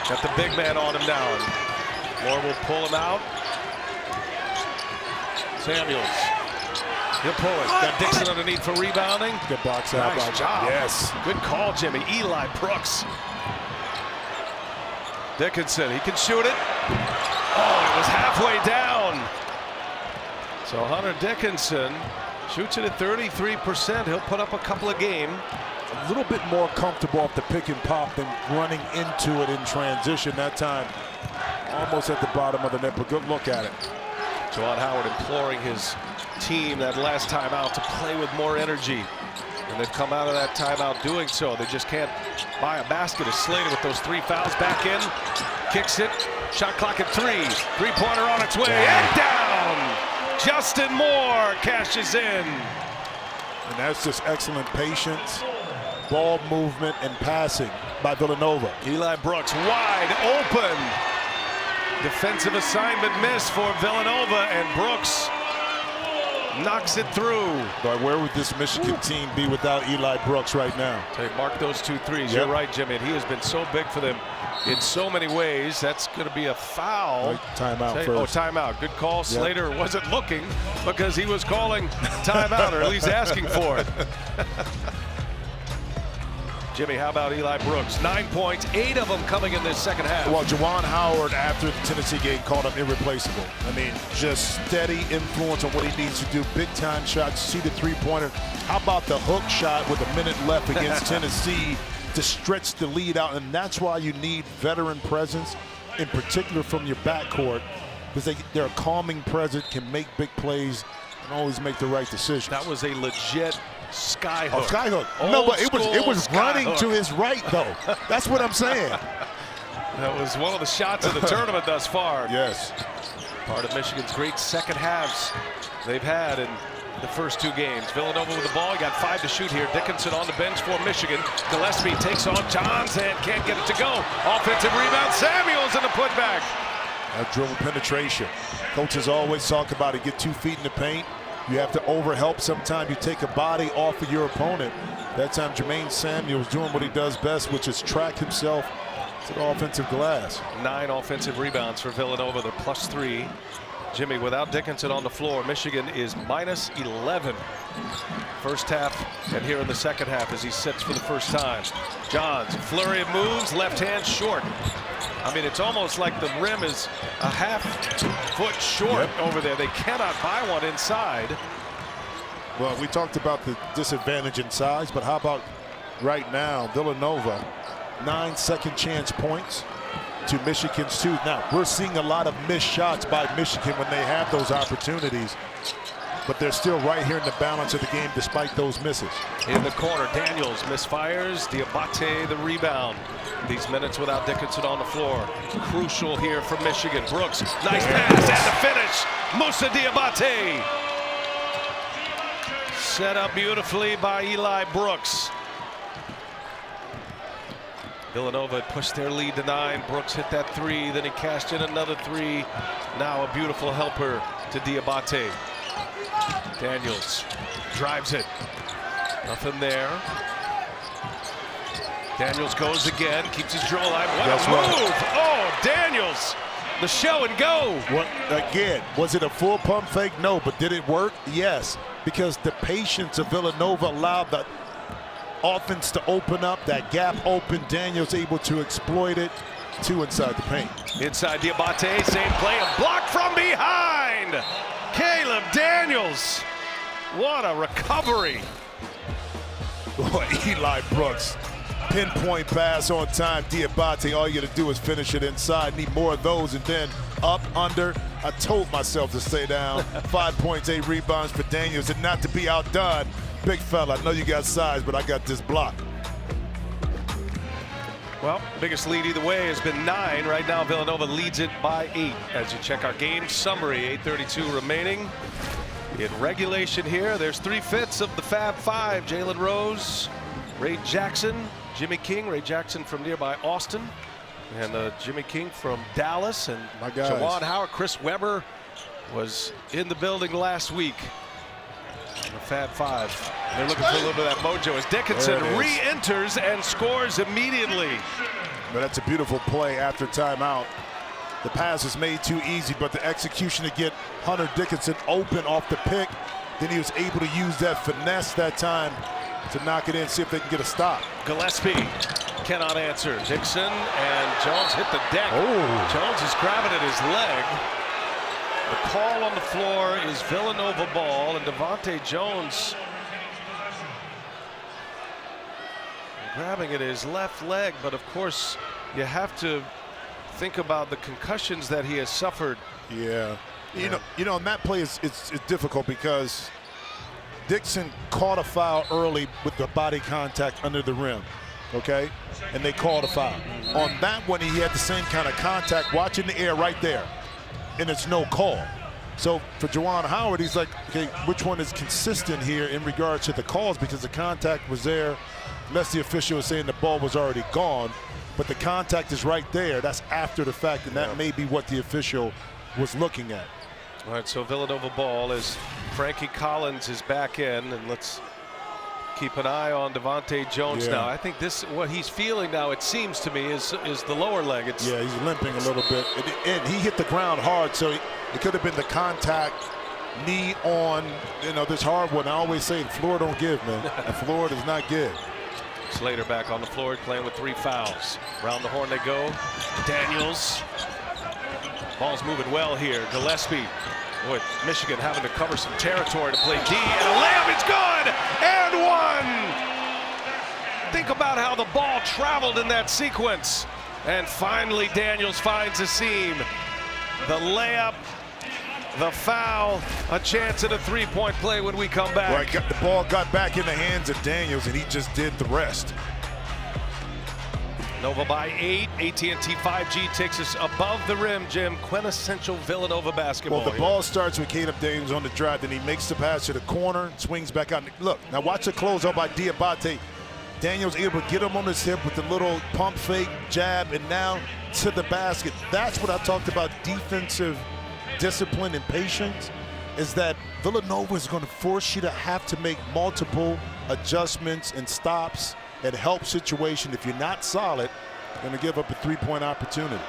Got the big man on him now. Moore will pull him out. Samuels. He'll pull it. Got Dixon underneath for rebounding. Good box out. Nice job. Yes. Good call, Jimmy. Eli Brooks. Dickinson, he can shoot it. Oh, it was halfway down. So Hunter Dickinson shoots it at 33%. He'll put up a couple a game. A little bit more comfortable off the pick and pop than running into it in transition that time. Almost at the bottom of the net, but good look at it. Juwan Howard imploring his team that last timeout to play with more energy. And they've come out of that timeout doing so. They just can't buy a basket. As Slater with those 3 fouls back in. Kicks it. Shot clock at 3. 3-pointer on its way. And down. Justin Moore cashes in. And that's just excellent patience, ball movement, and passing by Villanova. Eli Brooks wide open. Defensive assignment miss for Villanova, and Brooks knocks it through. But where would this Michigan team be without Eli Brooks right now? Mark those 2 threes. Yep. You're right, Jimmy. And he has been so big for them in so many ways. That's going to be a foul. Right, timeout first. Oh, timeout. Good call. Yep. Slater wasn't looking because he was calling timeout, or at least asking for it. Jimmy, how about Eli Brooks? 9 points, 8 of them coming in this second half. Well, Juwan Howard, after the Tennessee game, called him irreplaceable. I mean, just steady influence on what he needs to do. Big-time shots, see the 3-pointer. How about the hook shot with a minute left against Tennessee to stretch the lead out? And that's why you need veteran presence, in particular from your backcourt, because they're a calming presence, can make big plays, and always make the right decisions. That was a legit sky hook. Oh, sky hook. No, but it was running hook to his right, though. That's what I'm saying. That was one of the shots of the tournament thus far. Yes. Part of Michigan's great second halves they've had in the first 2 games. Villanova with the ball. He got 5 to shoot here. Dickinson on the bench for Michigan. Gillespie takes on Johns and can't get it to go. Offensive rebound. Samuels in the putback. That dribble penetration. Coaches always talk about it. Get 2 feet in the paint. You have to overhelp. Sometimes you take a body off of your opponent. That time Jermaine Samuels doing what he does best, which is track himself to the offensive glass. 9 offensive rebounds for Villanova. They're +3. Jimmy, without Dickinson on the floor, Michigan is -11. First half, and here in the second half as he sits for the first time. Johns, flurry of moves, left hand short. I mean, it's almost like the rim is a half-foot short over there. They cannot buy one inside. Well, we talked about the disadvantage in size, but how about right now, Villanova, 9 second chance points to Michigan's 2. Now, we're seeing a lot of missed shots by Michigan when they have those opportunities, but they're still right here in the balance of the game despite those misses. In the corner, Daniels misfires. Diabate the rebound. These minutes without Dickinson on the floor. Crucial here for Michigan. Brooks, nice pass and the finish. Moussa Diabate. Set up beautifully by Eli Brooks. Villanova had pushed their lead to 9. Brooks hit that 3, then he cashed in another 3. Now a beautiful helper to Diabate. Daniels drives it. Nothing there. Daniels goes again, keeps his draw alive. What a move! Oh, Daniels, the show and go. What again? Was it a full pump fake? No, but did it work? Yes, because the patience of Villanova allowed the offense to open up, that gap open. Daniels able to exploit it. 2 inside the paint. Inside Diabate, same play, a block from behind. Caleb Daniels, what a recovery. Boy, Eli Brooks, pinpoint pass on time. Diabate, all you got to do is finish it inside. Need more of those, and then up, under. I told myself to stay down. 5 points, 8 rebounds for Daniels, and not to be outdone. Big fella, I know you got size, but I got this block. Well, biggest lead either way has been 9. Right now, Villanova leads it by 8. As you check our game summary, 8:32 remaining. In regulation here, there's 3/5 of the Fab Five. Jalen Rose, Ray Jackson, Jimmy King. Ray Jackson from nearby Austin, and Jimmy King from Dallas, and Jawan Howard. Chris Webber was in the building last week. The Fab Five. They're looking for a little bit of that mojo as Dickinson re-enters and scores immediately. But that's a beautiful play after timeout. The pass was made too easy, but the execution to get Hunter Dickinson open off the pick. Then he was able to use that finesse that time to knock it in, see if they can get a stop. Gillespie cannot answer. Dixon and Jones hit the deck. Oh. Jones is grabbing at his leg. The call on the floor is Villanova ball, and Devontae Jones grabbing at his left leg, but of course you have to think about the concussions that he has suffered. Yeah. You know, and that play is it's difficult because Dixon caught a foul early with the body contact under the rim, okay? And they called a foul. On that one, he had the same kind of contact, watching the air right there, and it's no call. So for Jawan Howard, he's like, okay, which one is consistent here in regards to the calls, because the contact was there, unless the official was saying the ball was already gone, but the contact is right there. That's after the fact, and that may be what the official was looking at. All right, so Villanova ball as Frankie Collins is back in, and let's keep an eye on Devontae Jones now. I think this, what he's feeling now, it seems to me, is the lower leg. Yeah, he's limping a little bit, and he hit the ground hard, so it could have been the contact, knee on, this hard one. I always say the floor don't give, man. The floor does not give. Slater back on the floor, playing with 3 fouls. Around the horn they go. Daniels. Ball's moving well here. Gillespie. Boy, Michigan having to cover some territory to play D, and a layup is good, and one. Think about how the ball traveled in that sequence. And finally Daniels finds a seam. The layup, the foul, a chance at a 3-point play when we come back. Right, the ball got back in the hands of Daniels, and he just did the rest. Nova by 8. AT&T 5G takes us above the rim, Jim. Quintessential Villanova basketball. Well, the ball starts with Caleb Daniels on the drive, then he makes the pass to the corner, swings back out. Look, now watch the close up by Diabate. Daniels able to get him on his hip with the little pump fake, jab, and now to the basket. That's what I talked about, defensive discipline and patience, is that Villanova is going to force you to have to make multiple adjustments and stops and help situation. If you're not solid, you're going to give up a 3-point opportunity.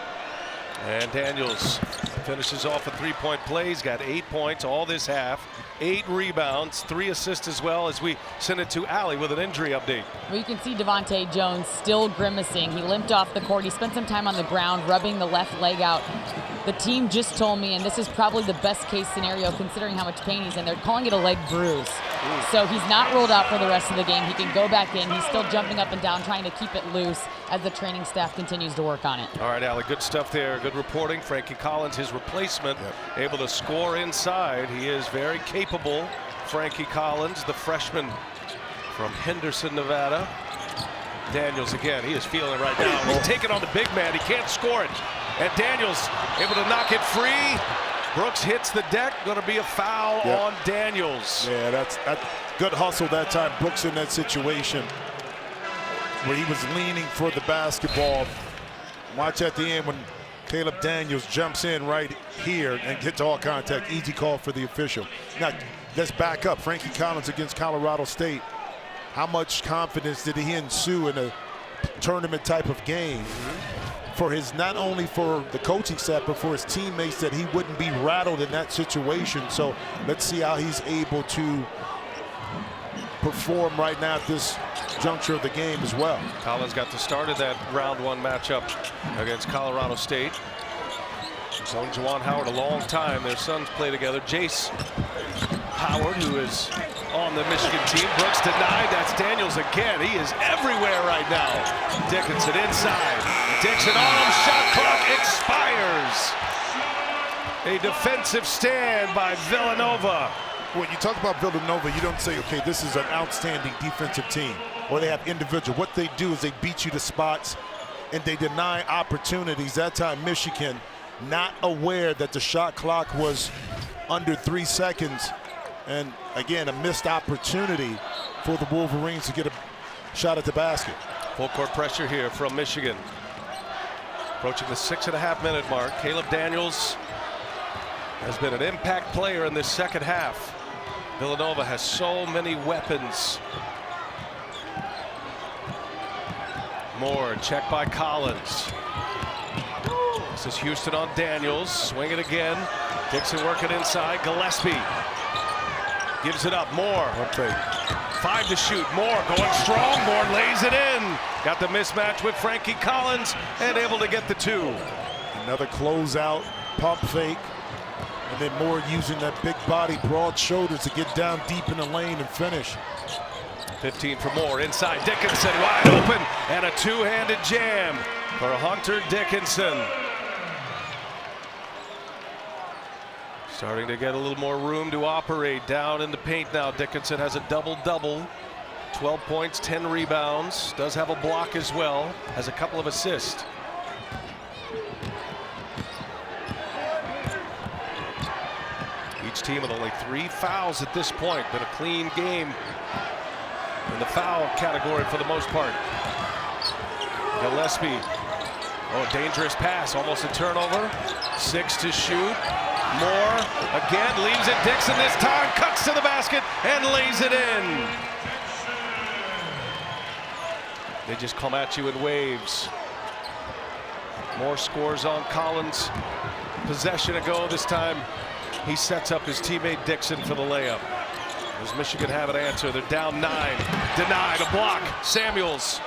And Daniels finishes off a 3-point play. He's got 8 points all this half, 8 rebounds, 3 assists as well, as we send it to Allie with an injury update. Well, you can see Devontae Jones still grimacing. He limped off the court. He spent some time on the ground rubbing the left leg out. The team just told me, and this is probably the best case scenario considering how much pain he's in, they're calling it a leg bruise. So he's not ruled out for the rest of the game. He can go back in. He's still jumping up and down, trying to keep it loose as the training staff continues to work on it. All right, Allie, good stuff there. Good reporting. Frankie Collins, his replacement, able to score inside. He is very capable. Frankie Collins, the freshman from Henderson, Nevada. Daniels again, he is feeling it right now. He's taking on the big man. He can't score it. And Daniels able to knock it free. Brooks hits the deck. Going to be a foul on Daniels. Yeah, Good hustle that time. Brooks in that situation where he was leaning for the basketball. Watch at the end when Caleb Daniels jumps in right here and gets all contact. Easy call for the official. Now, let's back up. Frankie Collins against Colorado State. How much confidence did he ensue in a tournament type of game for his, not only for the coaching staff, but for his teammates, that he wouldn't be rattled in that situation. So let's see how he's able to perform right now at this juncture of the game as well. Collins got the start of that round 1 matchup against Colorado State. He's known Juwan Howard a long time. Their sons play together. Jace Howard, who is on the Michigan team. Brooks denied. That's Daniels again. He is everywhere right now. Dickinson inside. Dixon on him. Shot clock expires. A defensive stand by Villanova. When you talk about Villanova, you don't say, okay, this is an outstanding defensive team, or they have individual. What they do is they beat you to spots and they deny opportunities. That time Michigan, not aware that the shot clock was under 3 seconds. And again, a missed opportunity for the Wolverines to get a shot at the basket. Full court pressure here from Michigan. Approaching the 6.5-minute mark. Caleb Daniels has been an impact player in this second half. Villanova has so many weapons. Moore, check by Collins. This is Houston on Daniels. Swing it again. Dixon working inside. Gillespie gives it up. Moore. Okay. 5 to shoot. Moore going strong. Moore lays it in. Got the mismatch with Frankie Collins and able to get the 2. Another closeout, pump fake. And then Moore using that big body, broad shoulders to get down deep in the lane and finish. 15 for Moore. Inside Dickinson, wide open, and a 2-handed jam for Hunter Dickinson. Starting to get a little more room to operate down in the paint now. Dickinson has a double-double. 12 points, 10 rebounds. Does have a block as well. Has a couple of assists. Each team with only 3 fouls at this point. Been a clean game in the foul category for the most part. Gillespie. Oh, dangerous pass. Almost a turnover. 6 to shoot. Moore again leaves it. Dixon this time cuts to the basket and lays it in. They just come at you in waves. Moore scores on Collins. Possession ago this time. He sets up his teammate Dixon for the layup. Does Michigan have an answer? They're down 9. Denied. A block. Samuels.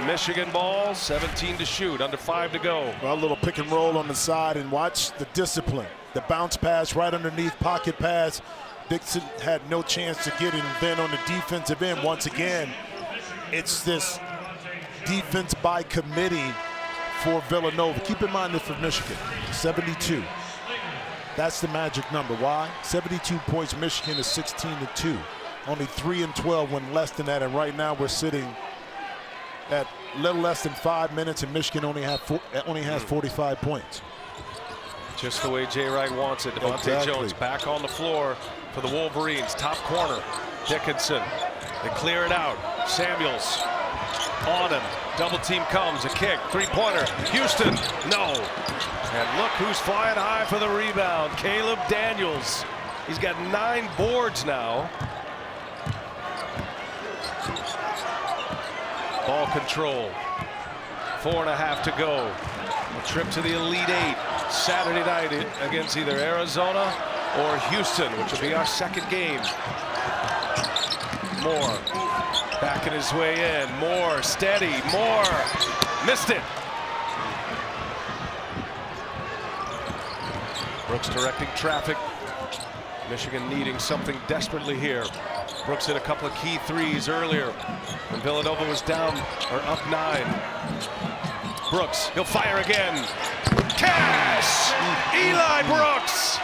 Michigan ball. 17 to shoot. Under 5 to go. Well, a little pick and roll on the side, and watch the discipline. The bounce pass right underneath, pocket pass. Dixon had no chance to get it. And then on the defensive end, once again, it's this defense by committee for Villanova. Keep in mind this for Michigan, 72. That's the magic number. Why? 72 points. Michigan is 16-2. Only 3 and 12 when less than that. And right now we're sitting at a little less than 5 minutes, and Michigan only has 45 points. Just the way Jay Wright wants it. Devontae Jones back on the floor for the Wolverines. Top corner. Dickinson. They clear it out. Samuels on him. Double team comes. A kick. 3-pointer. Houston. No. And look who's flying high for the rebound. Caleb Daniels. He's got 9 boards now. Ball control. 4.5 to go. A trip to the Elite 8 Saturday night against either Arizona or Houston, which will be our second game. Moore backing his way in. Moore steady. Moore missed it. Brooks directing traffic. Michigan needing something desperately here. Brooks hit a couple of key threes earlier when Villanova was down or up 9. Brooks, he'll fire again. Cash! Eli Brooks!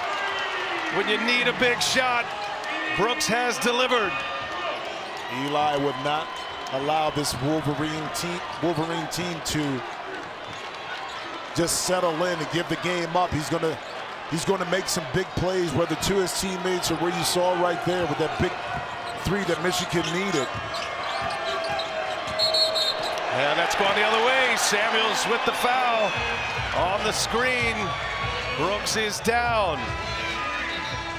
When you need a big shot, Brooks has delivered. Eli would not allow this Wolverine team to just settle in and give the game up. He's going to make some big plays, whether to his teammates or where you saw right there with that big three that Michigan needed. And that's going the other way. Samuels with the foul on the screen. Brooks is down.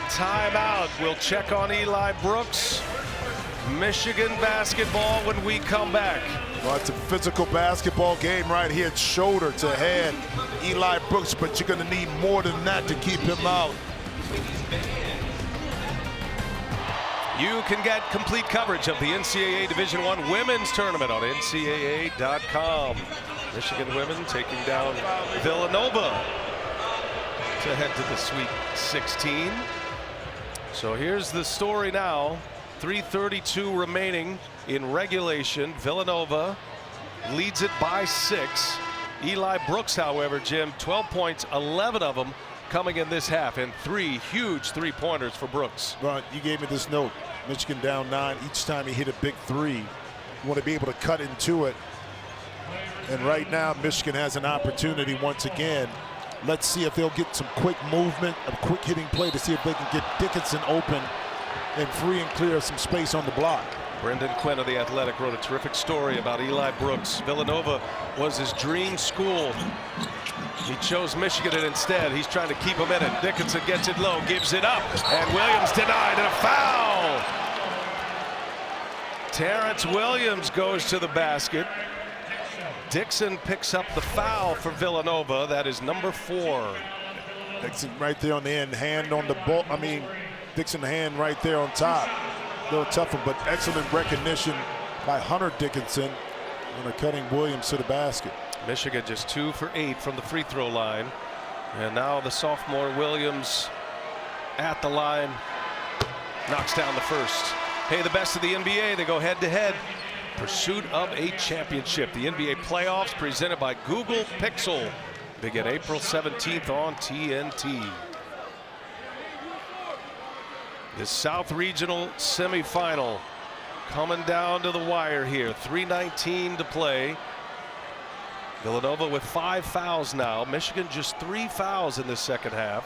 Timeout. We'll check on Eli Brooks. Michigan basketball when we come back. Well, it's a physical basketball game right here. It's shoulder to head. Eli Brooks, but you're going to need more than that to keep him out. You can get complete coverage of the NCAA Division I Women's Tournament on NCAA.com. Michigan women taking down Villanova to head to the Sweet 16. So here's the story now. 3:32 remaining in regulation. Villanova leads it by 6. Eli Brooks, however, Jim, 12 points, 11 of them coming in this half, and 3 huge three-pointers for Brooks. Ron, you gave me this note. Michigan down 9. Each time he hit a big three, you want to be able to cut into it. And right now, Michigan has an opportunity once again. Let's see if they'll get some quick movement, a quick hitting play to see if they can get Dickinson open and free and clear some space on the block. Brendan Quinn of The Athletic wrote a terrific story about Eli Brooks. Villanova was his dream school. He chose Michigan, and instead he's trying to keep him in it. Dickinson gets it low, gives it up, and Williams denied, and a foul. Terrence Williams goes to the basket. Dixon picks up the foul for Villanova. That is number 4. Dixon right there on the end, hand on the ball. I mean, Dixon hand right there on top. A little tough one, but excellent recognition by Hunter Dickinson on cutting Williams to the basket. Michigan just 2 for 8 from the free throw line. And now the sophomore Williams at the line knocks down the first. Hey, the best of the NBA, they go head to head. Pursuit of a championship. The NBA playoffs presented by Google Pixel. Begin April 17th on TNT. The South Regional semifinal coming down to the wire here. 3:19 to play. Villanova with 5 fouls now. Michigan just 3 fouls in the second half.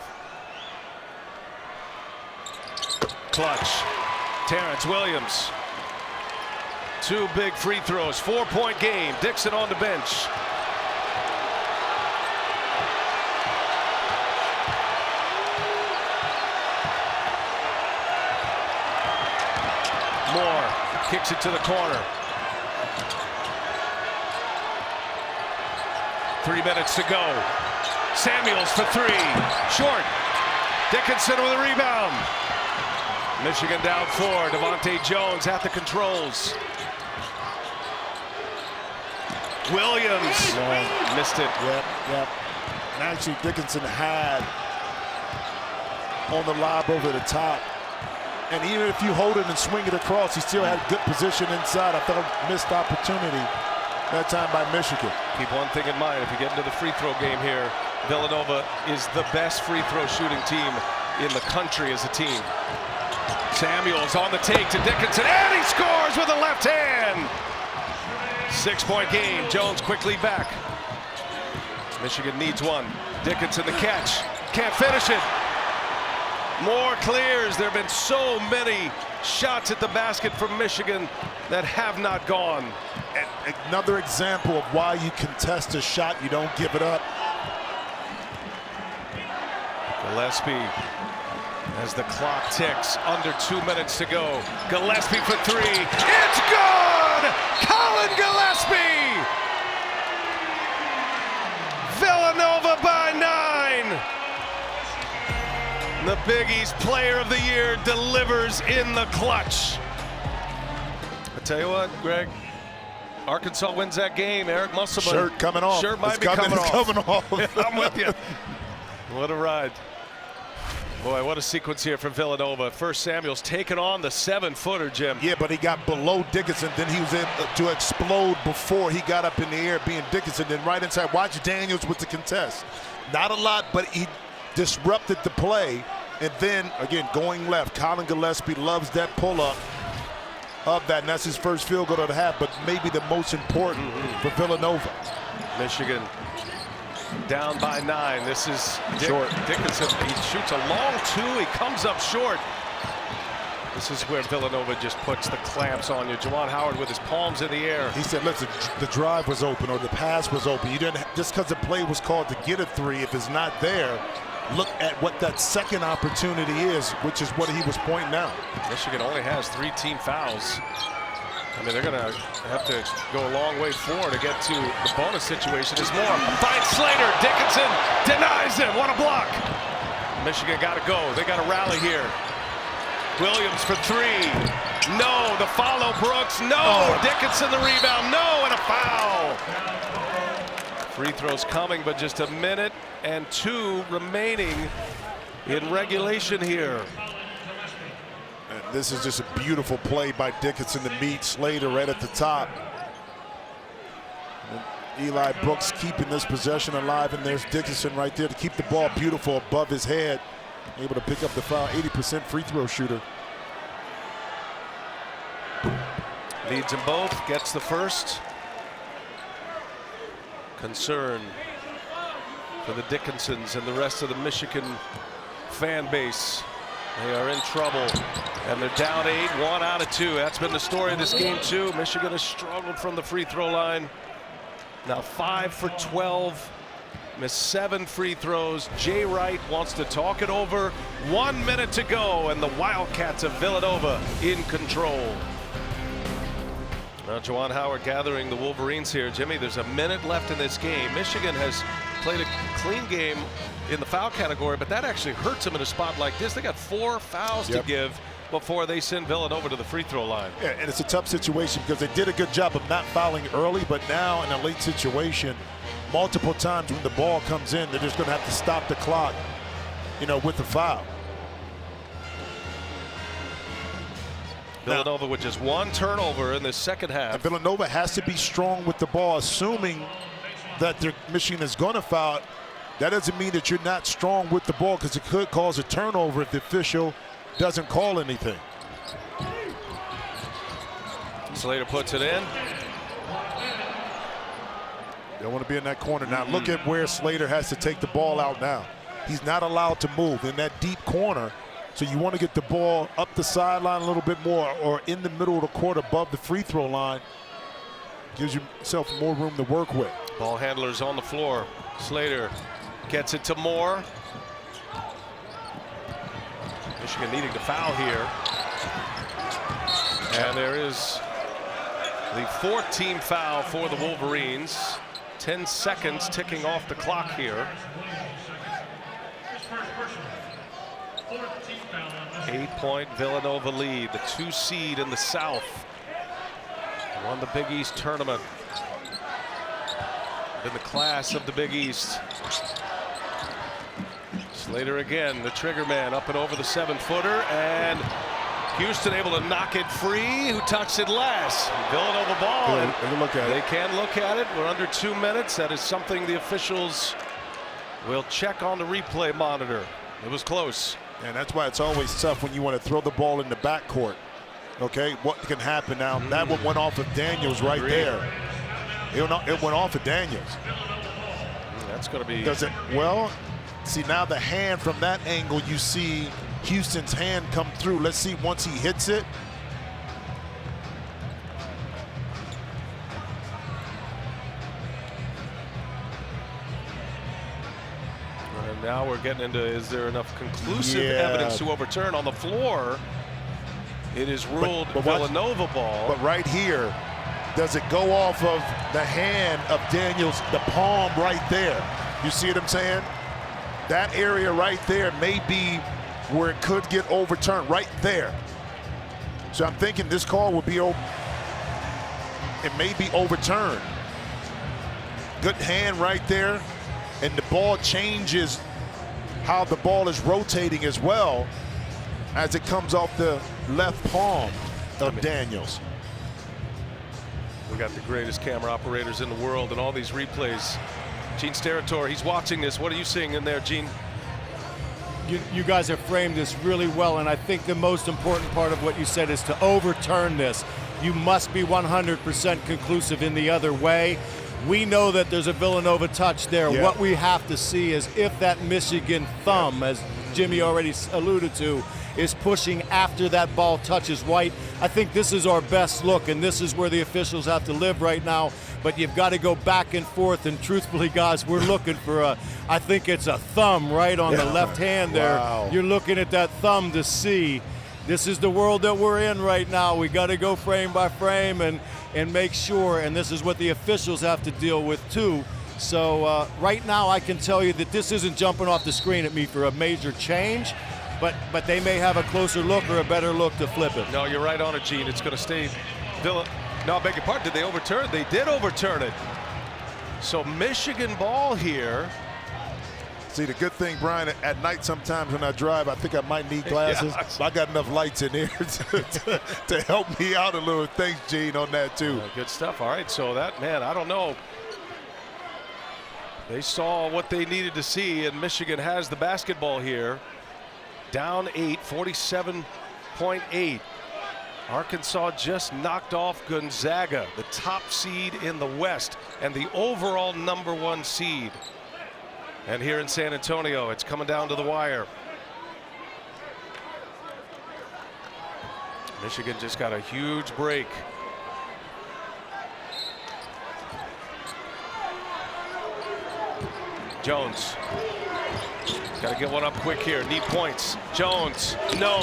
Clutch. Terrence Williams. 2 big free throws. 4-point game. Dixon on the bench. Moore kicks it to the corner. 3 minutes to go. Samuels for 3. Short. Dickinson with a rebound. Michigan down 4. Devontae Jones at the controls. Williams missed it. Yep. And actually, Dickinson had on the lob over the top. And even if you hold it and swing it across, he still had good position inside. I thought a missed opportunity that time by Michigan. Keep one thing in mind, if you get into the free throw game here, Villanova is the best free throw shooting team in the country as a team. Samuels on the take to Dickinson, and he scores with a left hand. 6-point game. Jones quickly back. Michigan needs one. Dickinson the catch. Can't finish it. Moore clears. There have been so many shots at the basket from Michigan that have not gone. And another example of why you contest a shot, you don't give it up. Gillespie, as the clock ticks, under 2 minutes to go. Gillespie for 3. It's good! Colin Gillespie! Villanova by 9. The Big East Player of the Year delivers in the clutch. I tell you what, Greg, Arkansas wins that game. Eric Musselman. Shirt coming off. Shirt might be coming off. Yeah, I'm with you. What a ride. Boy, what a sequence here from Villanova. First, Samuels taking on the 7-footer, Jim. Yeah, but he got below Dickinson. Then he was able to explode before he got up in the air, being Dickinson. Then right inside, watch Daniels with the contest. Not a lot, but he disrupted the play. And then, again, going left. Colin Gillespie loves that pull-up of that, and that's his first field goal of the half, but maybe the most important for Villanova. Michigan down by 9. This is short. Dickinson. He shoots a long 2. He comes up short. This is where Villanova just puts the clamps on you. Juwan Howard with his palms in the air. He said, listen, the drive was open or the pass was open. You didn't, just because the play was called to get a three, if it's not there, look at what that second opportunity is, which is what he was pointing out. Michigan only has 3 team fouls. I mean, they're going to have to go a long way forward to get to the bonus situation. There's more. Finds Slater. Dickinson denies him. What a block. Michigan got to go. They got to rally here. Williams for 3. No. The follow, Brooks. No. Dickinson the rebound. No. And a foul. Free throws coming, but just 1 minute and 2 remaining in regulation here. And this is just a beautiful play by Dickinson to meet Slater right at the top. And Eli Brooks keeping this possession alive, and there's Dickinson right there to keep the ball beautiful above his head. Able to pick up the foul, 80% free throw shooter. Leads them both, gets the first. Concern for the Dickinsons and the rest of the Michigan fan base. They are in trouble, and they're down 8, 1 out of 2. That's been the story of this game too. Michigan has struggled from the free throw line. Now 5 for 12, missed 7 free throws. Jay Wright wants to talk it over. 1 minute to go, and the Wildcats of Villanova in control. Now Juwan Howard gathering the Wolverines here. Jimmy, there's 1 minute left in this game. Michigan has played a clean game in the foul category, but that actually hurts them in a spot like this. They got 4 fouls to give before they send Villanova to the free throw line. Yeah, and it's a tough situation because they did a good job of not fouling early, but now in a late situation, multiple times when the ball comes in, they're just going to have to stop the clock, you know, with the foul. Villanova with just 1 turnover in the second half. And Villanova has to be strong with the ball, assuming that Michigan is going to foul. That doesn't mean that you're not strong with the ball, because it could cause a turnover if the official doesn't call anything. Slater puts it in. They want to be in that corner. Now look at where Slater has to take the ball out now. He's not allowed to move in that deep corner. So you want to get the ball up the sideline a little bit more, or in the middle of the court above the free throw line. Gives yourself more room to work with. Ball handlers on the floor. Slater gets it to Moore. Michigan needing to foul here. And there is the 4th team foul for the Wolverines. 10 seconds ticking off the clock here. 8-point Villanova lead, the 2 seed in the South. Won the Big East tournament. Been the class of the Big East. Slater again, the trigger man, up and over the 7-footer, and Houston able to knock it free. Who tucks it last? Villanova ball. And look at they can look at it. We're under 2 minutes. That is something the officials will check on the replay monitor. It was close. And that's why it's always tough when you want to throw the ball in the backcourt. Okay, what can happen now? That one went off of Daniels right there. It went off of Daniels. That's going to be. Does it? Well, see now the hand from that angle, you see Houston's hand come through. Let's see once he hits it. And now we're getting into, is there enough conclusive evidence to overturn? On the floor, it is ruled Villanova ball. But right here, does it go off of the hand of Daniels, the palm right there? You see what I'm saying? That area right there may be where it could get overturned, right there. So I'm thinking this call will be, it may be overturned. Good hand right there, and the ball changes how the ball is rotating as well as it comes off the left palm of Daniels. We got the greatest camera operators in the world and all these replays. Gene Steratore, he's watching this. What are you seeing in there, Gene? You guys have framed this really well, and I think the most important part of what you said is to overturn this. You must be 100% conclusive in the other way. We know that there's a Villanova touch there. Yeah. What we have to see is if that Michigan thumb, as Jimmy already alluded to, is pushing after that ball touches white. I think this is our best look, and this is where the officials have to live right now. But you've got to go back and forth, and truthfully, guys, we're looking for I think it's a thumb right on the left hand there. Wow. You're looking at that thumb to see. This is the world that we're in right now. We got to go frame by frame and make sure, and this is what the officials have to deal with too. So right now I can tell you that this isn't jumping off the screen at me for a major change, but they may have a closer look or a better look to flip it. No, you're right on it, Gene. It's going to stay. No, I beg your pardon. Did they overturn it? They did overturn it. So Michigan ball here. See, the good thing, Brian, at night sometimes when I drive, I think I might need glasses. Yeah. I got enough lights in here to help me out a little. Thanks, Gene, on that too. Good stuff. All right, so that, man, I don't know. They saw what they needed to see, and Michigan has the basketball here. Down 8, 47.8. Arkansas just knocked off Gonzaga, the top seed in the West and the overall #1 seed. And here in San Antonio, it's coming down to the wire. Michigan just got a huge break. Jones. Got to get one up quick here. Need points. Jones. No.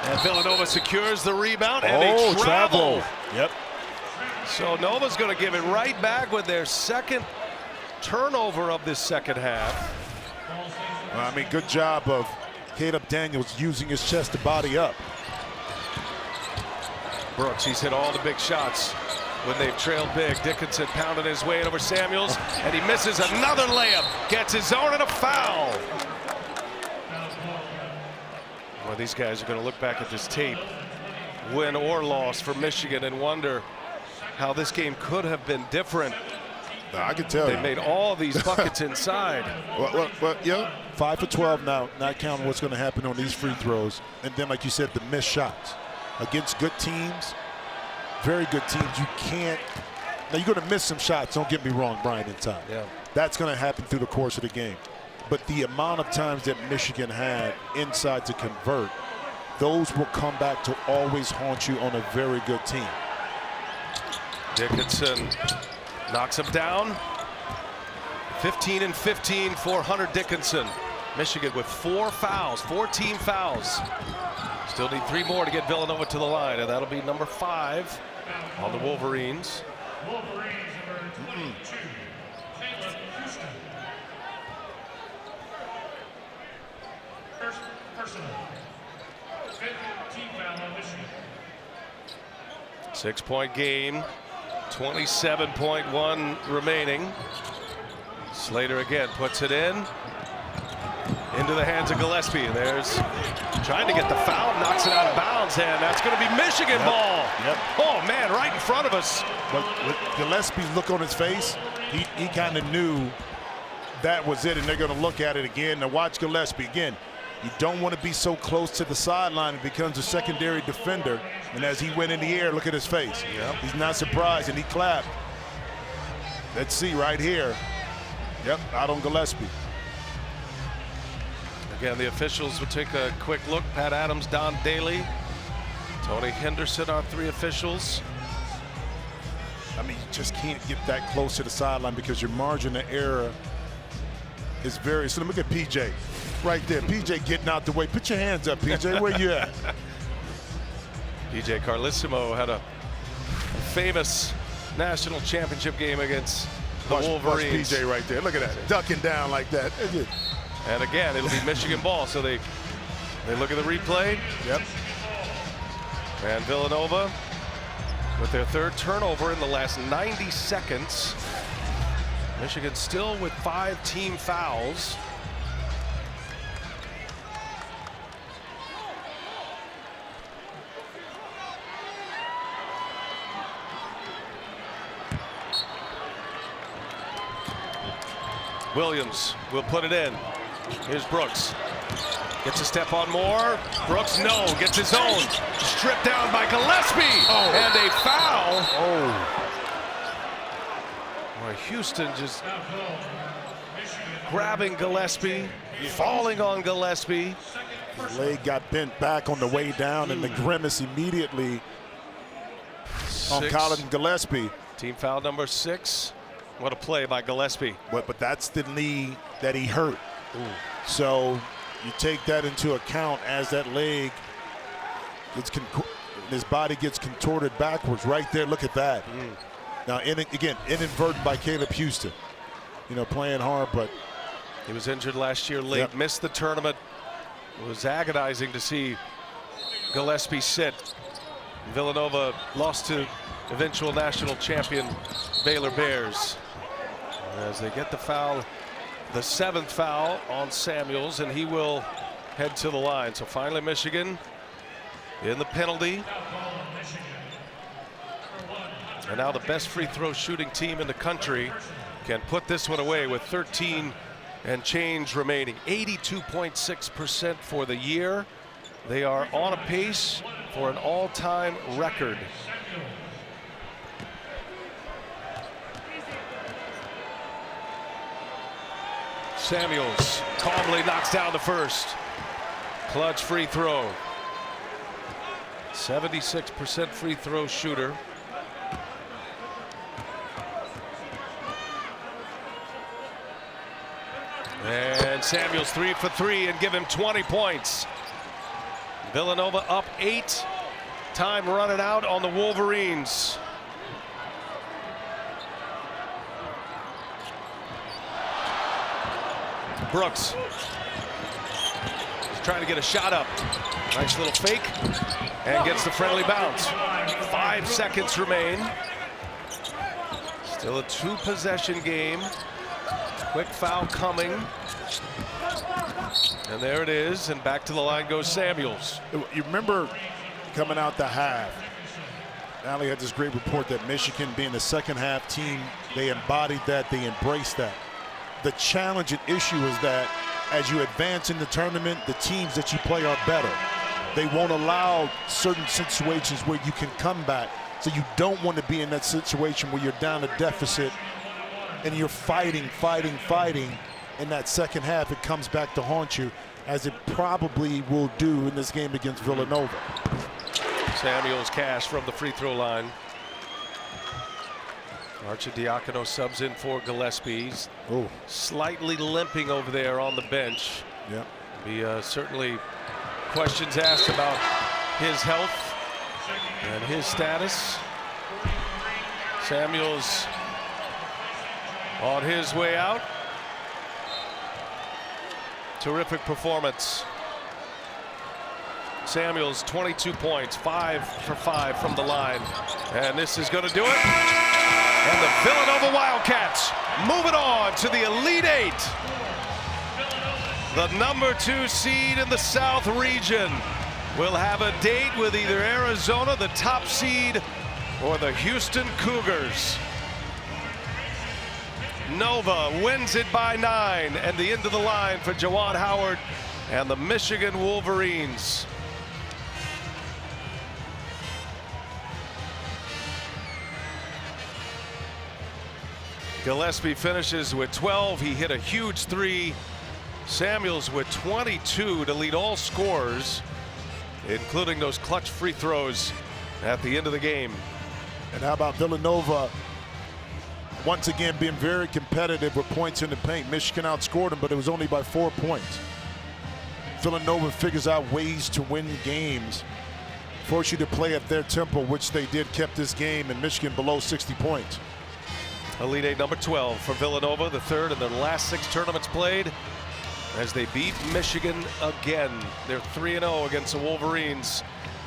And Villanova secures the rebound, and they travel. Yep. So Nova's going to give it right back with their second turnover of this second half. Well, I mean, good job of Caleb Daniels using his chest to body up. Brooks, he's hit all the big shots when they've trailed big. Dickinson pounding his way in over Samuels, and he misses another layup. Gets his own and a foul. Well, these guys are going to look back at this tape, win or loss for Michigan, and wonder how this game could have been different. I can tell you. They made all these buckets inside. Well, yeah, 5 for 12 now, not counting what's going to happen on these free throws. And then, like you said, the missed shots. Against good teams, very good teams, you can't. Now, you're going to miss some shots, don't get me wrong, Brian and Todd. Yeah. That's going to happen through the course of the game. But the amount of times that Michigan had inside to convert, those will come back to always haunt you on a very good team. Dickinson knocks him down. 15 and 15 for Hunter Dickinson. Michigan with 4 fouls, 4 team fouls. Still need 3 more to get Villanova to the line, and that'll be number 5 on the Wolverines. Six-point game, 27.1 remaining. Slater again puts it in. Into the hands of Gillespie. There's trying to get the foul, knocks it out of bounds, and that's going to be Michigan ball. Yep. Oh, man, right in front of us. But with Gillespie's look on his face, he kind of knew that was it, and they're going to look at it again. Now watch Gillespie again. You don't want to be so close to the sideline. It becomes a secondary defender. And as he went in the air, look at his face. Yep. He's not surprised, and he clapped. Let's see right here. Yep, out on Gillespie. Again, the officials will take a quick look. Pat Adams, Don Daly, Tony Henderson, our 3 officials. I mean, you just can't get that close to the sideline because your margin of error is very. So look at PJ right there. PJ getting out the way. Put your hands up, PJ. Where you at? PJ Carlissimo had a famous national championship game against the Wolverines. Watch PJ right there. Look at that. Ducking down like that. And again, it'll be Michigan ball. So they look at the replay. Yep. And Villanova with their 3rd turnover in the last 90 seconds. Michigan still with 5 team fouls. Williams will put it in. Here's Brooks. Gets a step on Moore. Brooks, no. Gets his own. Stripped down by Gillespie. Oh. And a foul. Oh. Boy, Houston just grabbing Gillespie, falling on Gillespie. His leg got bent back on the way down, and the grimace immediately on Colin Gillespie. Team foul number 6. What a play by Gillespie. But that's the knee that he hurt. So you take that into account as that leg gets his body gets contorted backwards right there. Look at that. Now, again, inadvertent by Caleb Houston. You know, playing hard, but he was injured last year late, missed the tournament. It was agonizing to see Gillespie sit. Villanova lost to eventual national champion Baylor Bears. As they get the foul, the 7th foul on Samuels, and he will head to the line. So finally Michigan in the penalty. And now the best free throw shooting team in the country can put this one away with 13 and change remaining. 82.6% for the year. They are on a pace for an all-time record. Samuels calmly knocks down the first. Clutch free throw. 76% free throw shooter. And Samuels 3 for 3 and give him 20 points. Villanova up 8. Time running out on the Wolverines. Brooks. He's trying to get a shot up. Nice little fake. And gets the friendly bounce. 5 seconds remain. Still a 2-possession game. Quick foul coming. And there it is. And back to the line goes Samuels. You remember coming out the half, Allie had this great report that Michigan, being the second half team, they embodied that, they embraced that. The challenge and issue is that as you advance in the tournament, the teams that you play are better. They won't allow certain situations where you can come back. So you don't want to be in that situation where you're down a deficit and you're fighting. In that second half, it comes back to haunt you, as it probably will do in this game against Villanova. Samuels cash from the free throw line. Arcidiacono subs in for Gillespie. Slightly limping over there on the bench. Yeah. Be certainly questions asked about his health and his status. Samuels on his way out. Terrific performance. Samuels 22 points, 5 for 5 from the line, and this is going to do it. And the Villanova Wildcats moving on to the Elite 8. The number 2 seed in the South region will have a date with either Arizona, the top seed, or the Houston Cougars. Nova wins it by 9, and the end of the line for Juwan Howard and the Michigan Wolverines. Gillespie finishes with 12. He hit a huge 3. Samuels with 22 to lead all scorers, including those clutch free throws at the end of the game. And how about Villanova once again being very competitive with points in the paint? Michigan outscored them, but it was only by 4 points. Villanova figures out ways to win games, force you to play at their tempo, which they did, kept this game and Michigan below 60 points. Elite 8 number 12 for Villanova, the third in their last 6 tournaments played, as they beat Michigan again. They're 3-0 against the Wolverines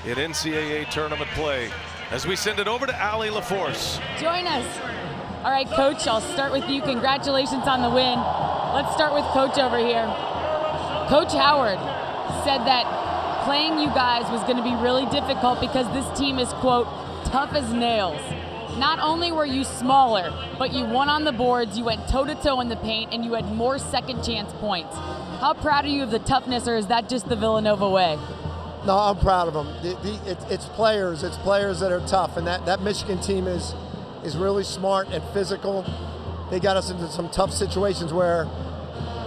in NCAA tournament play. As we send it over to Allie LaForce. Join us. All right, Coach, I'll start with you. Congratulations on the win. Let's start with Coach over here. Coach Howard said that playing you guys was going to be really difficult because this team is, quote, tough as nails. Not only were you smaller, but you won on the boards, you went toe-to-toe in the paint, and you had more second chance points. How proud are you of the toughness, or is that just the Villanova way? No, I'm proud of them. It's players that are tough, and that Michigan team is really smart and physical. They got us into some tough situations where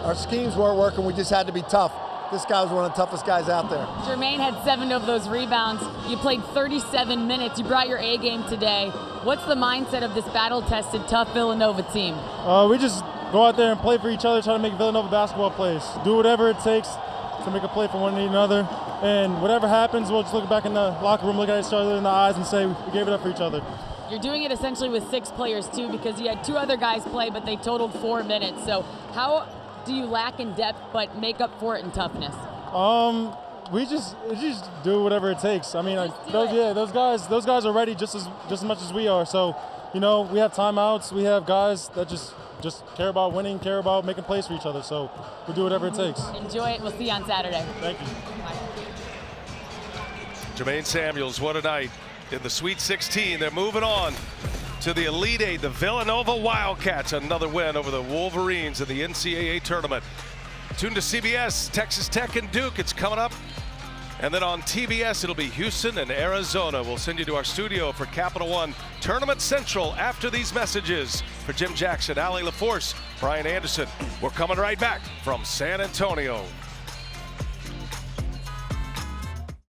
our schemes weren't working. We just had to be tough. this guy was one of the toughest guys out there. Jermaine had 7 of those rebounds. You played 37 minutes. You brought your A game today. What's the mindset of this battle-tested, tough Villanova team? We just go out there and play for each other, try to make Villanova basketball plays. Do whatever it takes to make a play for one another. And whatever happens, we'll just look back in the locker room, look at each other in the eyes and say we gave it up for each other. You're doing it essentially with 6 players too, because you had 2 other guys play, but they totaled 4 minutes. So how do you lack in depth but make up for it in toughness? We just do whatever it takes. I mean, those guys are ready just as much as we are. So, you know, we have timeouts. We have guys that just care about winning, care about making plays for each other. So we do whatever it takes. Enjoy it. We'll see you on Saturday. Thank you. Jermaine Samuels, what a night in the Sweet 16. They're moving on to the Elite Eight. The Villanova Wildcats, another win over the Wolverines in the NCAA tournament. Tune to CBS, Texas Tech and Duke. It's coming up. And then on TBS, it'll be Houston and Arizona. We'll send you to our studio for Capital One Tournament Central after these messages. For Jim Jackson, Allie LaForce, Brian Anderson, we're coming right back from San Antonio.